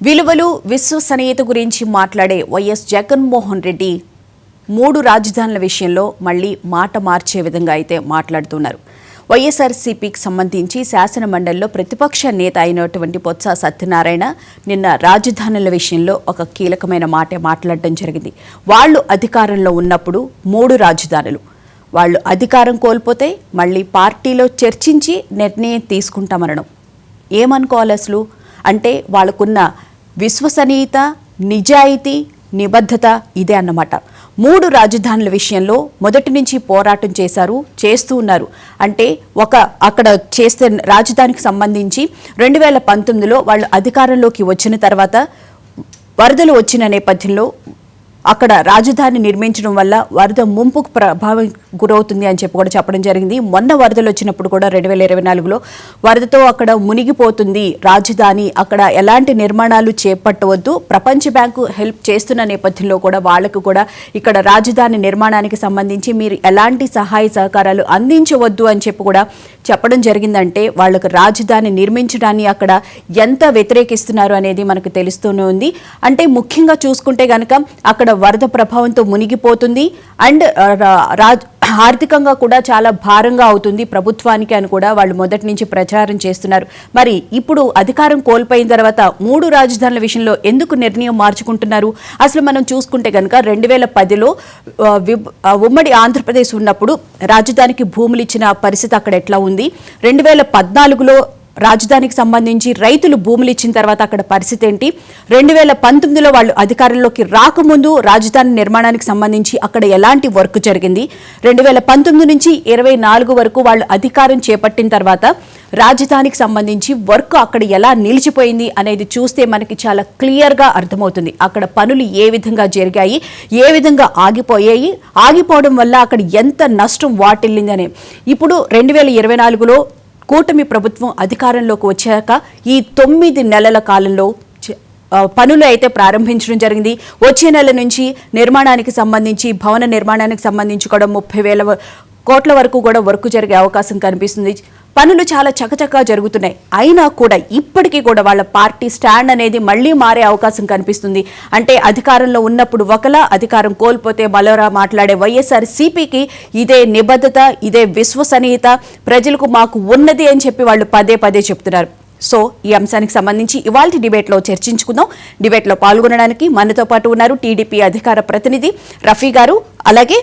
విలువలు విశ్వసనీయత గురించి మాట్లాడే వైఎస్ జగన్మోహన్ రెడ్డి 3 రాజధానుల విషయంలో మళ్లీ మాట మార్చే విధంగా అయితే మాట్లాడుతున్నారు. వైఎస్ఆర్సీపీకి సంబంధించి శాసన మండలిలో ప్రతిపక్ష నేత అయినటువంటి బొత్స సత్యనారాయణ నిన్న రాజధానుల విషయంలో ఒక కీలకమైన మాట మాట్లాడడం జరిగింది. వాళ్ళు అధికారంలో ఉన్నప్పుడు 3 రాజధానులు, వాళ్ళు అధికారం కోల్పోతే మళ్ళీ పార్టీలో చర్చించి నిర్ణయం తీసుకుంటామనడం ఏమనుకోవాలి అసలు? అంటే వాళ్ళకున్న విశ్వసనీయత, నిజాయితీ, నిబద్ధత ఇదే అన్నమాట. 3 రాజధానుల విషయంలో మొదటి నుంచి పోరాటం చేస్తూ ఉన్నారు. అంటే అక్కడ చేస్తే రాజధానికి సంబంధించి 2019లో వాళ్ళు అధికారంలోకి వచ్చిన తర్వాత వరదలు వచ్చిన నేపథ్యంలో అక్కడ రాజధాని నిర్మించడం వల్ల వరద ముంపుకు ప్రభావం గురవుతుంది అని చెప్పి కూడా చెప్పడం జరిగింది. మొన్న వరదలు వచ్చినప్పుడు కూడా 2024లో వరదతో అక్కడ మునిగిపోతుంది రాజధాని, అక్కడ ఎలాంటి నిర్మాణాలు చేపట్టవద్దు, ప్రపంచ బ్యాంకు హెల్ప్ చేస్తున్న నేపథ్యంలో కూడా వాళ్ళకు కూడా ఇక్కడ రాజధాని నిర్మాణానికి సంబంధించి మీరు ఎలాంటి సహాయ సహకారాలు అందించవద్దు అని చెప్పి కూడా చెప్పడం జరిగిందంటే వాళ్ళకు రాజధాని నిర్మించడాన్ని అక్కడ ఎంత వ్యతిరేకిస్తున్నారు అనేది మనకు తెలుస్తూనే ఉంది. అంటే ముఖ్యంగా చూసుకుంటే కనుక అక్కడ వరద ప్రభావంతో మునిగిపోతుంది అండ్ ఆర్థికంగా కూడా చాలా భారంగా అవుతుంది ప్రభుత్వానికి అని కూడా వాళ్ళు మొదటి నుంచి ప్రచారం చేస్తున్నారు. మరి ఇప్పుడు అధికారం కోల్పోయిన తర్వాత 3 రాజధానుల విషయంలో ఎందుకు నిర్ణయం మార్చుకుంటున్నారు? అసలు మనం చూసుకుంటే కనుక 2010లో ఉమ్మడి ఆంధ్రప్రదేశ్ ఉన్నప్పుడు రాజధానికి భూములు ఇచ్చిన పరిస్థితి అక్కడ ఎట్లా ఉంది, 2014లో రాజధానికి సంబంధించి రైతులు భూములు ఇచ్చిన తర్వాత అక్కడ పరిస్థితి ఏంటి, 2019లో వాళ్ళు అధికారంలోకి రాకముందు రాజధాని నిర్మాణానికి సంబంధించి అక్కడ ఎలాంటి వర్క్ జరిగింది, 2019 నుంచి 24 వరకు వాళ్ళు అధికారం చేపట్టిన తర్వాత రాజధానికి సంబంధించి వర్క్ అక్కడ ఎలా నిలిచిపోయింది అనేది చూస్తే మనకి చాలా క్లియర్గా అర్థమవుతుంది. అక్కడ పనులు ఏ విధంగా జరిగాయి, ఏ విధంగా ఆగిపోయాయి, ఆగిపోవడం వల్ల అక్కడ ఎంత నష్టం వాటిల్లింది అని. ఇప్పుడు 2024లో కూటమి ప్రభుత్వం అధికారంలోకి వచ్చాక ఈ 9 నెలల కాలంలో పనులు అయితే ప్రారంభించడం జరిగింది. వచ్చే నెల నుంచి నిర్మాణానికి సంబంధించి భవన నిర్మాణానికి సంబంధించి కూడా 30,000 కోట్ల వరకు కూడా వర్క్ జరిగే అవకాశం కనిపిస్తుంది. పనులు చాలా చకచకా జరుగుతున్నాయి. అయినా కూడా ఇప్పటికీ కూడా వాళ్ళ పార్టీ స్టాండ్ అనేది మళ్లీ మారే అవకాశం కనిపిస్తుంది. అంటే అధికారంలో ఉన్నప్పుడు ఒకలా, అధికారం కోల్పోతే మరోలా మాట్లాడే వైఎస్ఆర్సీపీకి ఇదే నిబద్ధత, ఇదే విశ్వసనీయత ప్రజలకు మాకు ఉన్నది అని చెప్పి వాళ్ళు పదే పదే చెప్తున్నారు. సో ఈ అంశానికి సంబంధించి ఇవాల్టి డిబేట్లో చర్చించుకుందాం. డిబేట్లో పాల్గొనడానికి మనతో పాటు ఉన్నారు టీడీపీ అధికార ప్రతినిధి రఫీ గారు, అలాగే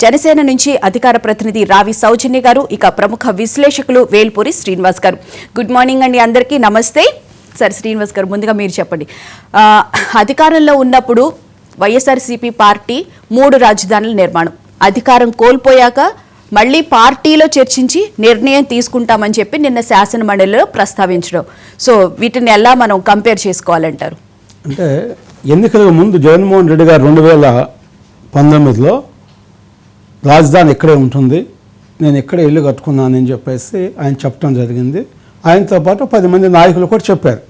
జనసేన నుంచి అధికార ప్రతినిధి రావి సౌజన్య గారు, ఇక ప్రముఖ విశ్లేషకులు వేల్పూరి శ్రీనివాస్ గారు. గుడ్ మార్నింగ్ అండి అందరికీ, నమస్తే. సార్ శ్రీనివాస్ గారు, ముందుగా మీరు చెప్పండి, అధికారంలో ఉన్నప్పుడు వైఎస్ఆర్సీపీ పార్టీ 3 రాజధానుల నిర్మాణం, అధికారం కోల్పోయాక మళ్ళీ పార్టీలో చర్చించి నిర్ణయం తీసుకుంటామని చెప్పి నిన్న శాసన మండలిలో ప్రస్తావించడం, సో వీటిని ఎలా మనం కంపేర్ చేసుకోవాలంటారు? అంటే ఎన్నికలకు ముందు జగన్మోహన్ రెడ్డి గారు 2019లో రాజధాని ఇక్కడే ఉంటుంది, నేను ఇక్కడే ఇల్లు కట్టుకున్నానని చెప్పేసి ఆయన చెప్పడం జరిగింది. ఆయనతో పాటు 10 మంది నాయకులు కూడా చెప్పారు,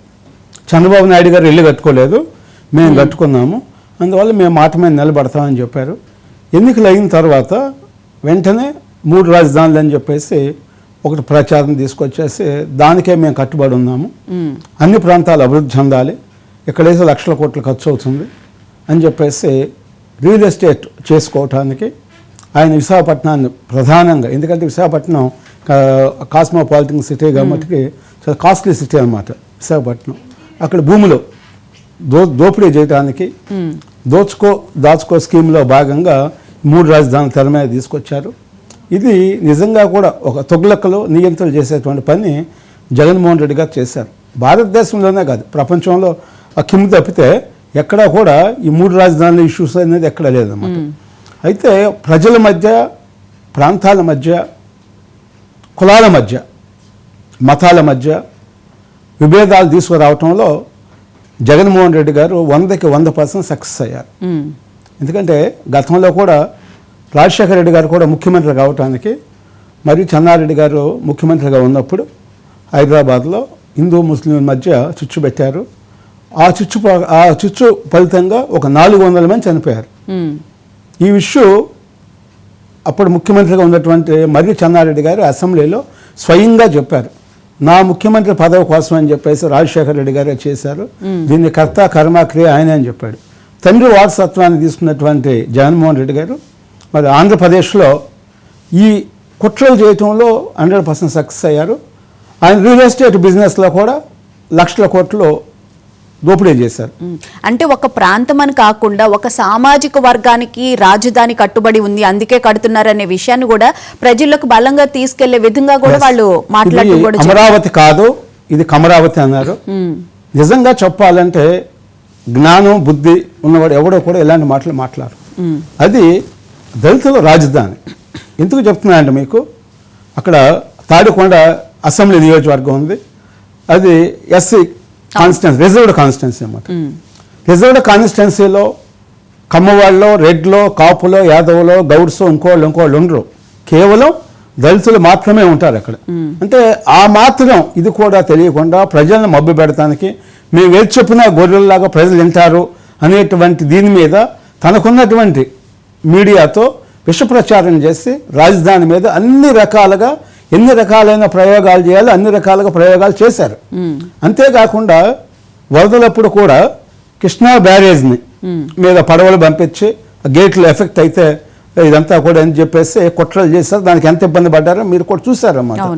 చంద్రబాబు నాయుడు గారు ఇల్లు కట్టుకోలేదు, మేము కట్టుకున్నాము, అందువల్ల మేము మాట మీద నిలబడతామని చెప్పారు. ఎన్నికలు అయిన తర్వాత వెంటనే 3 రాజధానులు అని చెప్పేసి ఒకటి ప్రచారం తీసుకొచ్చేసి దానికే మేము కట్టుబడి ఉన్నాము, అన్ని ప్రాంతాలు అభివృద్ధి చెందాలి, ఇక్కడైతే లక్షల కోట్లు ఖర్చు అవుతుంది అని చెప్పేసి రియల్ ఎస్టేట్ చేసుకోవటానికి ఆయన విశాఖపట్నాన్ని ప్రధానంగా, ఎందుకంటే విశాఖపట్నం కాస్మోపాలిటన్ సిటీ కాబట్టి చాలా కాస్ట్లీ సిటీ అన్నమాట విశాఖపట్నం, అక్కడ భూములు దోపిడీ చేయడానికి దాచుకో స్కీమ్లో భాగంగా 3 రాజధానులు తెర మీద తీసుకొచ్చారు. ఇది నిజంగా కూడా ఒక తొగ్లకలో నియంత్రణ చేసేటువంటి పని జగన్మోహన్ రెడ్డి గారు చేశారు. భారతదేశంలోనే కాదు, ప్రపంచంలో కిమ్ తప్పితే ఎక్కడా కూడా ఈ 3 రాజధానుల ఇష్యూస్ అనేది ఎక్కడా లేదన్నమాట. అయితే ప్రజల మధ్య, ప్రాంతాల మధ్య, కులాల మధ్య, మతాల మధ్య విభేదాలు తీసుకురావటంలో జగన్మోహన్ రెడ్డి గారు 100కి 100% సక్సెస్ అయ్యారు. ఎందుకంటే గతంలో కూడా రాజశేఖర రెడ్డి గారు కూడా ముఖ్యమంత్రి కావటానికి మరియు చెన్నారెడ్డి గారు ముఖ్యమంత్రిగా ఉన్నప్పుడు హైదరాబాద్లో హిందూ ముస్లింల మధ్య చిచ్చు పెట్టారు. ఆ చిచ్చు ఫలితంగా ఒక 400 మంది చనిపోయారు. ఈ విషయం అప్పుడు ముఖ్యమంత్రిగా ఉన్నటువంటి మరియు చెన్నారెడ్డి గారు అసెంబ్లీలో స్వయంగా చెప్పారు, నా ముఖ్యమంత్రి పదవి కోసం అని చెప్పేసి రాజశేఖర రెడ్డి గారే చేశారు, దీన్ని కర్త కర్మక్రియ ఆయన అని చెప్పాడు. తండ్రి వారసత్వాన్ని తీసుకున్నటువంటి జగన్మోహన్ రెడ్డి గారు మరి ఆంధ్రప్రదేశ్లో ఈ కుట్రలు చేయటంలో 100% సక్సెస్ అయ్యారు. ఆయన రియల్ ఎస్టేట్ బిజినెస్లో కూడా లక్షల కోట్లు దోపిడీ చేశారు. అంటే ఒక ప్రాంతం అని కాకుండా ఒక సామాజిక వర్గానికి రాజధాని కట్టుబడి ఉంది, అందుకే కడుతున్నారనే విషయాన్ని కూడా ప్రజలకు బలంగా తీసుకెళ్లే విధంగా కూడా వాళ్ళు మాట్లాడుతూ కూడా అమరావతి కాదు ఇది కమరావతి అన్నారు. నిజంగా చెప్పాలంటే జ్ఞానం బుద్ధి ఉన్నవాడు ఎవడో కూడా ఇలాంటి మాటలు మాట్లాడు. అది దళితుల రాజధాని. ఎందుకు చెప్తున్నా అంటే మీకు అక్కడ తాడికొండ అసెంబ్లీ నియోజకవర్గం ఉంది, అది ఎస్సీ కాన్స్టిట్యున్సీ, రిజర్వ్డ్ కాన్స్టిట్యున్సీ అన్నమాట. రిజర్వ్డ్ కాన్స్టిట్యున్సీలో కమ్మవాళ్ళలో, రెడ్లో, కాపులో, యాదవులో, గౌడ్స్ ఇంకోళ్ళు ఉండరు, కేవలం దళితులు మాత్రమే ఉంటారు అక్కడ. అంటే ఆ మాత్రం ఇది కూడా తెలియకుండా ప్రజలను మభ్య పెడతానికి మేము ఏది చెప్పినా గొర్రెల్లాగా ప్రజలు వింటారు అనేటువంటి దీని మీద తనకున్నటువంటి మీడియాతో విషప్రచారం చేసి రాజధాని మీద అన్ని రకాలుగా ఎన్ని రకాలైన ప్రయోగాలు చేయాలో అన్ని రకాలుగా ప్రయోగాలు చేశారు. అంతేకాకుండా వరదలప్పుడు కూడా కృష్ణా బ్యారేజ్ని మీద పడవలు పంపించి గేట్లు ఎఫెక్ట్ అయితే ఇదంతా కూడా అని చెప్పేసి కుట్రలు చేశారు. దానికి ఎంత ఇబ్బంది పడ్డారో మీరు కూడా చూసారన్నమాట.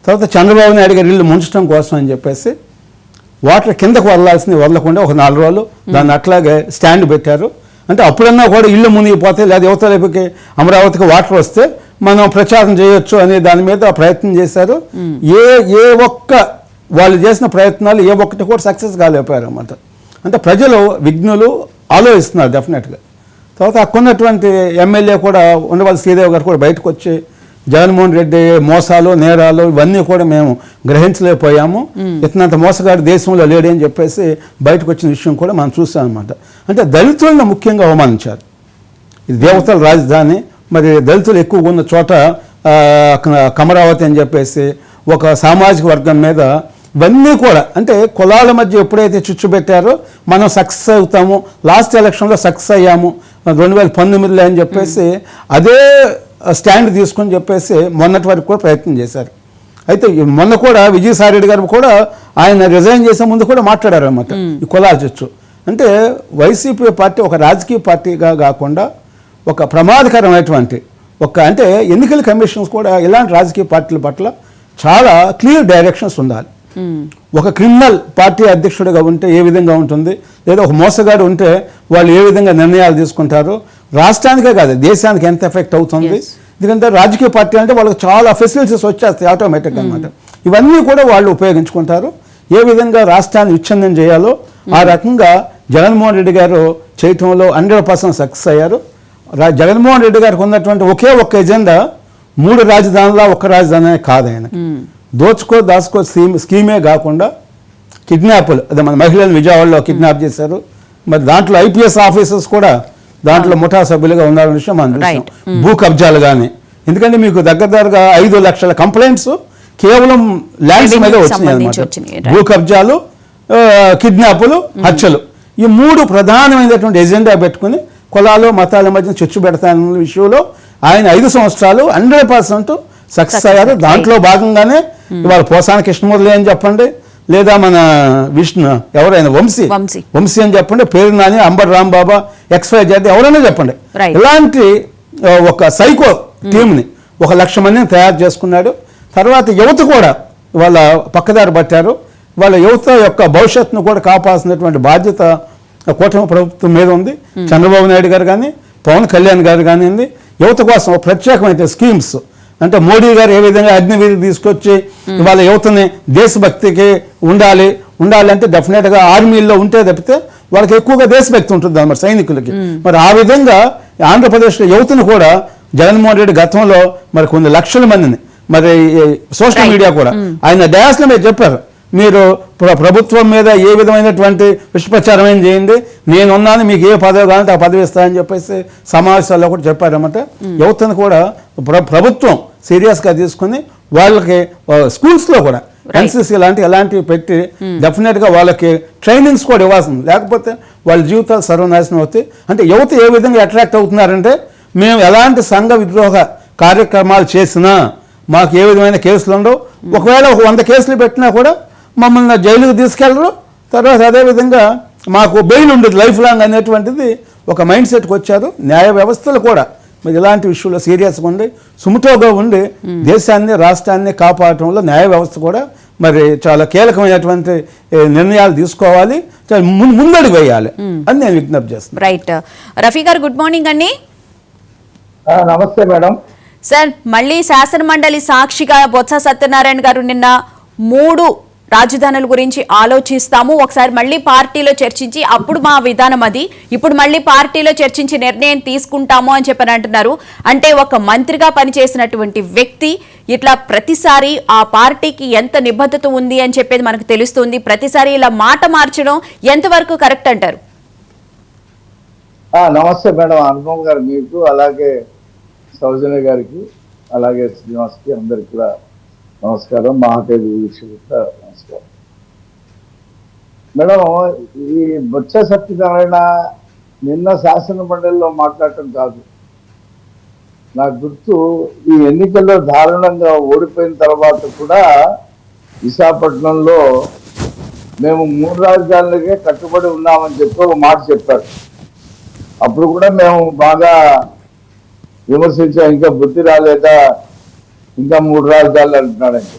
తర్వాత చంద్రబాబు నాయుడు గారు ఇల్లు ముంచడం కోసం అని చెప్పేసి వాటర్ కిందకు వదలాల్సింది వదలకుండా ఒక 4 రోజులు దాన్ని అట్లాగే స్టాండ్ పెట్టారు. అంటే అప్పుడన్నా కూడా ఇల్లు మునిగిపోతే లేదా యువతలకి అమరావతికి వాటర్ వస్తే మనం ప్రచారం చేయొచ్చు అనే దాని మీద ప్రయత్నం చేశారు. ఏ ఒక్క వాళ్ళు చేసిన ప్రయత్నాలు ఏ ఒక్కటి కూడా సక్సెస్ కాలేకపోయారు అన్నమాట. అంటే ప్రజలు విఘ్నులు ఆలోచిస్తున్నారు డెఫినెట్గా. తర్వాత అక్కడున్నటువంటి ఎమ్మెల్యే కూడా ఉండవల్లి శ్రీదేవి గారు కూడా బయటకు వచ్చి జగన్మోహన్ రెడ్డి మోసాలు నేరాలు ఇవన్నీ కూడా మేము గ్రహించలేకపోయాము, ఇతనంత మోసగాడు దేశంలో లేడు అని చెప్పేసి బయటకు వచ్చిన విషయం కూడా మనం చూసాం అనమాట. అంటే దళితులను ముఖ్యంగా అవమానించారు. ఇది దేవతల రాజధాని, మరి దళితులు ఎక్కువగా ఉన్న చోట కమరావతి అని చెప్పేసి ఒక సామాజిక వర్గం మీద ఇవన్నీ కూడా అంటే కులాల మధ్య ఎప్పుడైతే చిచ్చు పెట్టారో మనం సక్సెస్ అవుతాము, లాస్ట్ ఎలక్షన్లో సక్సెస్ అయ్యాము 2019లో అని చెప్పేసి అదే స్టాండ్ తీసుకొని చెప్పేసి మొన్నటి వరకు కూడా ప్రయత్నం చేశారు. అయితే మొన్న కూడా విజయసాయి రెడ్డి గారు కూడా ఆయన రిజైన్ చేసే ముందు కూడా మాట్లాడారు అన్నమాట ఈ కులాల చిచ్చు. అంటే వైసీపీ పార్టీ ఒక రాజకీయ పార్టీగా కాకుండా ఒక ప్రమాదకరమైనటువంటి అంటే ఎన్నికల కమిషన్స్ కూడా ఇలాంటి రాజకీయ పార్టీల పట్ల చాలా క్లియర్ డైరెక్షన్స్ ఉండాలి. ఒక క్రిమినల్ పార్టీ అధ్యక్షుడిగా ఉంటే ఏ విధంగా ఉంటుంది, లేదా ఒక మోసగాడు ఉంటే వాళ్ళు ఏ విధంగా నిర్ణయాలు తీసుకుంటారు, రాష్ట్రానికే కాదు దేశానికి ఎంత ఎఫెక్ట్ అవుతుంది. ఎందుకంటే రాజకీయ పార్టీ అంటే వాళ్ళకి చాలా ఫెసిలిటీస్ వచ్చేస్తాయి ఆటోమేటిక్ అనమాట. ఇవన్నీ కూడా వాళ్ళు ఉపయోగించుకుంటారు. ఏ విధంగా రాష్ట్రాన్ని విచ్ఛిన్నం చేయాలో ఆ రకంగా జగన్మోహన్ రెడ్డి గారు చేయటంలో 100% సక్సెస్ అయ్యారు. జగన్మోహన్ రెడ్డి గారికి ఉన్నటువంటి ఒకే ఒక్క ఎజెండా 3 రాజధానుల ఒక్క రాజధాని కాదు. ఆయన దాచుకో స్కీమే కాకుండా కిడ్నాపులు, అదే మన మహిళలను విజయవాడలో కిడ్నాప్ చేశారు. మరి దాంట్లో ఐపీఎస్ ఆఫీసర్స్ కూడా దాంట్లో ముఠా సభ్యులుగా ఉన్నారనే విషయం మనం చూసాం. భూ కబ్జాలు కానీ, ఎందుకంటే మీకు దగ్గరగా 5 లక్షల కంప్లైంట్స్ కేవలం ల్యాండ్స్ మీద వచ్చినాయి అన్నమాట. భూ కబ్జాలు, కిడ్నాపులు, హత్యలు, ఈ 3 ప్రధానమైనటువంటి ఎజెండా పెట్టుకుని కులాలు మతాల మధ్య చిచ్చు పెడతానన్న విషయంలో ఆయన 5 సంవత్సరాలు 100% సక్సెస్ అయ్యారు. దాంట్లో భాగంగానే ఇవాళ పోసాన కృష్ణమూర్తి అని చెప్పండి, లేదా మన విష్ణు ఎవరైనా వంశీ అని చెప్పండి, పేరు నాని, అంబర్ రాంబాబా, XYZ ఎవరైనా చెప్పండి, ఇలాంటి ఒక సైకో టీంని 1,00,000 మందిని తయారు చేసుకున్నాడు. తర్వాత యువత కూడా వాళ్ళ పక్కదారి పట్టారు. వాళ్ళ యువత యొక్క భవిష్యత్తును కూడా కాపాల్సినటువంటి బాధ్యత కూటమి ప్రభుత్వం మీద ఉంది. చంద్రబాబు నాయుడు గారు కానీ, పవన్ కళ్యాణ్ గారు కానివ్వండి, యువత కోసం ప్రత్యేకమైన స్కీమ్స్ అంటే మోడీ గారు ఏ విధంగా అగ్నివీరు తీసుకొచ్చి వాళ్ళ యువతని దేశభక్తికి ఉండాలి అంటే డెఫినెట్గా ఆర్మీల్లో ఉంటే తప్పితే వాళ్ళకి ఎక్కువగా దేశభక్తి ఉంటుంది అన్నమాట సైనికులకి. మరి ఆ విధంగా ఆంధ్రప్రదేశ్లో యువతను కూడా జగన్మోహన్ రెడ్డి గతంలో మరి కొన్ని లక్షల మందిని మరి సోషల్ మీడియా కూడా ఆయన డయాస్లో మీరు చెప్పారు, మీరు ప్రభుత్వం మీద ఏ విధమైనటువంటి విషప్రచారం ఏం చేయండి, నేనున్నాను, మీకు ఏ పదవి కావాలంటే ఆ పదవి ఇస్తానని చెప్పేసి సమావేశాల్లో కూడా చెప్పారన్నమాట. యువతను కూడా ప్రభుత్వం సీరియస్గా తీసుకుని వాళ్ళకి స్కూల్స్లో కూడా ఎన్సీసీ ఎలాంటివి పెట్టి డెఫినెట్గా వాళ్ళకి ట్రైనింగ్స్ కూడా ఇవ్వాల్సింది, లేకపోతే వాళ్ళ జీవితాలు సర్వనాశనం అవుతాయి. అంటే యువత ఏ విధంగా అట్రాక్ట్ అవుతున్నారంటే మేము ఎలాంటి సంఘ విద్రోహ కార్యక్రమాలు చేసినా మాకు ఏ విధమైన కేసులు ఉండవు. ఒకవేళ 100 కేసులు పెట్టినా కూడా మమ్మల్ని జైలుకు తీసుకెళ్ళరు. తర్వాత అదేవిధంగా మాకు బెయిల్ ఉండదు లైఫ్ లాంగ్ అనేటువంటిది ఒక మైండ్ సెట్కి వచ్చారు. న్యాయ వ్యవస్థలు కూడా మరి ఇలాంటి విషయంలో సీరియస్గా ఉండి సుముటోగా ఉండి దేశాన్ని రాష్ట్రాన్ని కాపాడటంలో న్యాయ వ్యవస్థ కూడా మరి చాలా కీలకమైనటువంటి నిర్ణయాలు తీసుకోవాలి, ముందడుగు వేయాలి అని నేను విజ్ఞప్తి చేస్తున్నాను. రైట్. రఫీ గారు గుడ్ మార్నింగ్ అండి. నమస్తే మేడం. సార్, మళ్ళీ శాసన మండలి సాక్షిగా బొత్స సత్యనారాయణ గారు నిన్న 3 రాజధానుల గురించి ఆలోచిస్తాము, ఒకసారి మళ్ళీ పార్టీలో చర్చించి అప్పుడు మా విధానం అది, ఇప్పుడు మళ్ళీ పార్టీలో చర్చించి నిర్ణయం తీసుకుంటాము అని చెప్పని అంటున్నారు. అంటే ఒక మంత్రిగా పనిచేసినటువంటి వ్యక్తి ఇట్లా ప్రతిసారి ఆ పార్టీకి ఎంత నిబద్ధత ఉంది అని చెప్పేది మనకు తెలుస్తుంది. ప్రతిసారి ఇలా మాట మార్చడం ఎంతవరకు కరెక్ట్ అంటారు? నమస్తే మేడం. అనుపమ్ గారు మీకు, అలాగే సౌజన్య గారికి, అలాగే శ్రీనివాస్కి, అందరికి కూడా నమస్కారం. మహాతేజ నమస్కారం మేడం. ఈ బొత్స సత్యనారాయణ నిన్న శాసన మండలిలో మాట్లాడటం కాదు, నాకు గుర్తు ఈ ఎన్నికల్లో దారుణంగా ఓడిపోయిన తర్వాత కూడా విశాఖపట్నంలో మేము 3 రాజధానులకే కట్టుబడి ఉన్నామని చెప్పి ఒక మాట చెప్పారు. అప్పుడు కూడా మేము బాగా విమర్శించాం, ఇంకా బుద్ధి రాలేదా, ఇంకా 3 రాజధానులు అంటున్నాడంటే.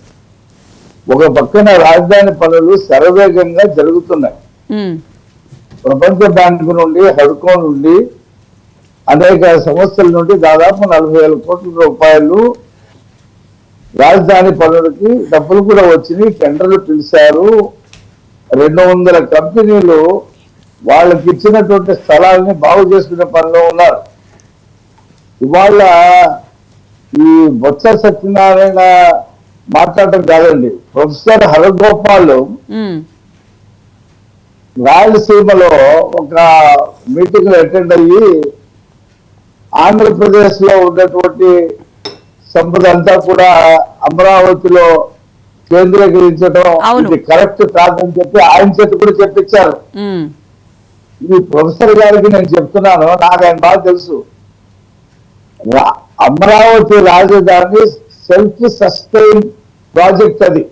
ఒక పక్కన రాజధాని పనులు శరవేగంగా జరుగుతున్నాయి. ప్రపంచ బ్యాంకు నుండి, హడ్కో నుండి, అనేక సంస్థల నుండి దాదాపు 40,000 కోట్ల రూపాయలు రాజధాని పనులకి డబ్బులు కూడా వచ్చినాయి. టెండర్లు పిలిచారు. 200 కంపెనీలు వాళ్ళకి ఇచ్చినటువంటి స్థలాలని బాగు చేసుకునే పనిలో ఉన్నారు. ఇవాళ ఈ బొత్స సత్యనారాయణ మాట్లాడటం కాదండి. ప్రొఫెసర్ హరగోపాల్ రాయలసీమలో ఒక మీటింగ్ అటెండ్ అయ్యి ఆంధ్రప్రదేశ్ లో ఉన్నటువంటి సంపద అంతా కూడా అమరావతిలో కేంద్రీకరించడం ఇది కరెక్ట్ కాదని చెప్పి ఆయన చేతి కూడా చెప్పించారు. ఈ ప్రొఫెసర్ గారికి నేను చెప్తున్నాను, నాకు ఆయన బాగా తెలుసు. అమరావతి రాజధాని సెల్ఫ్ సస్టైన్ ప్రాజెక్ట్. అది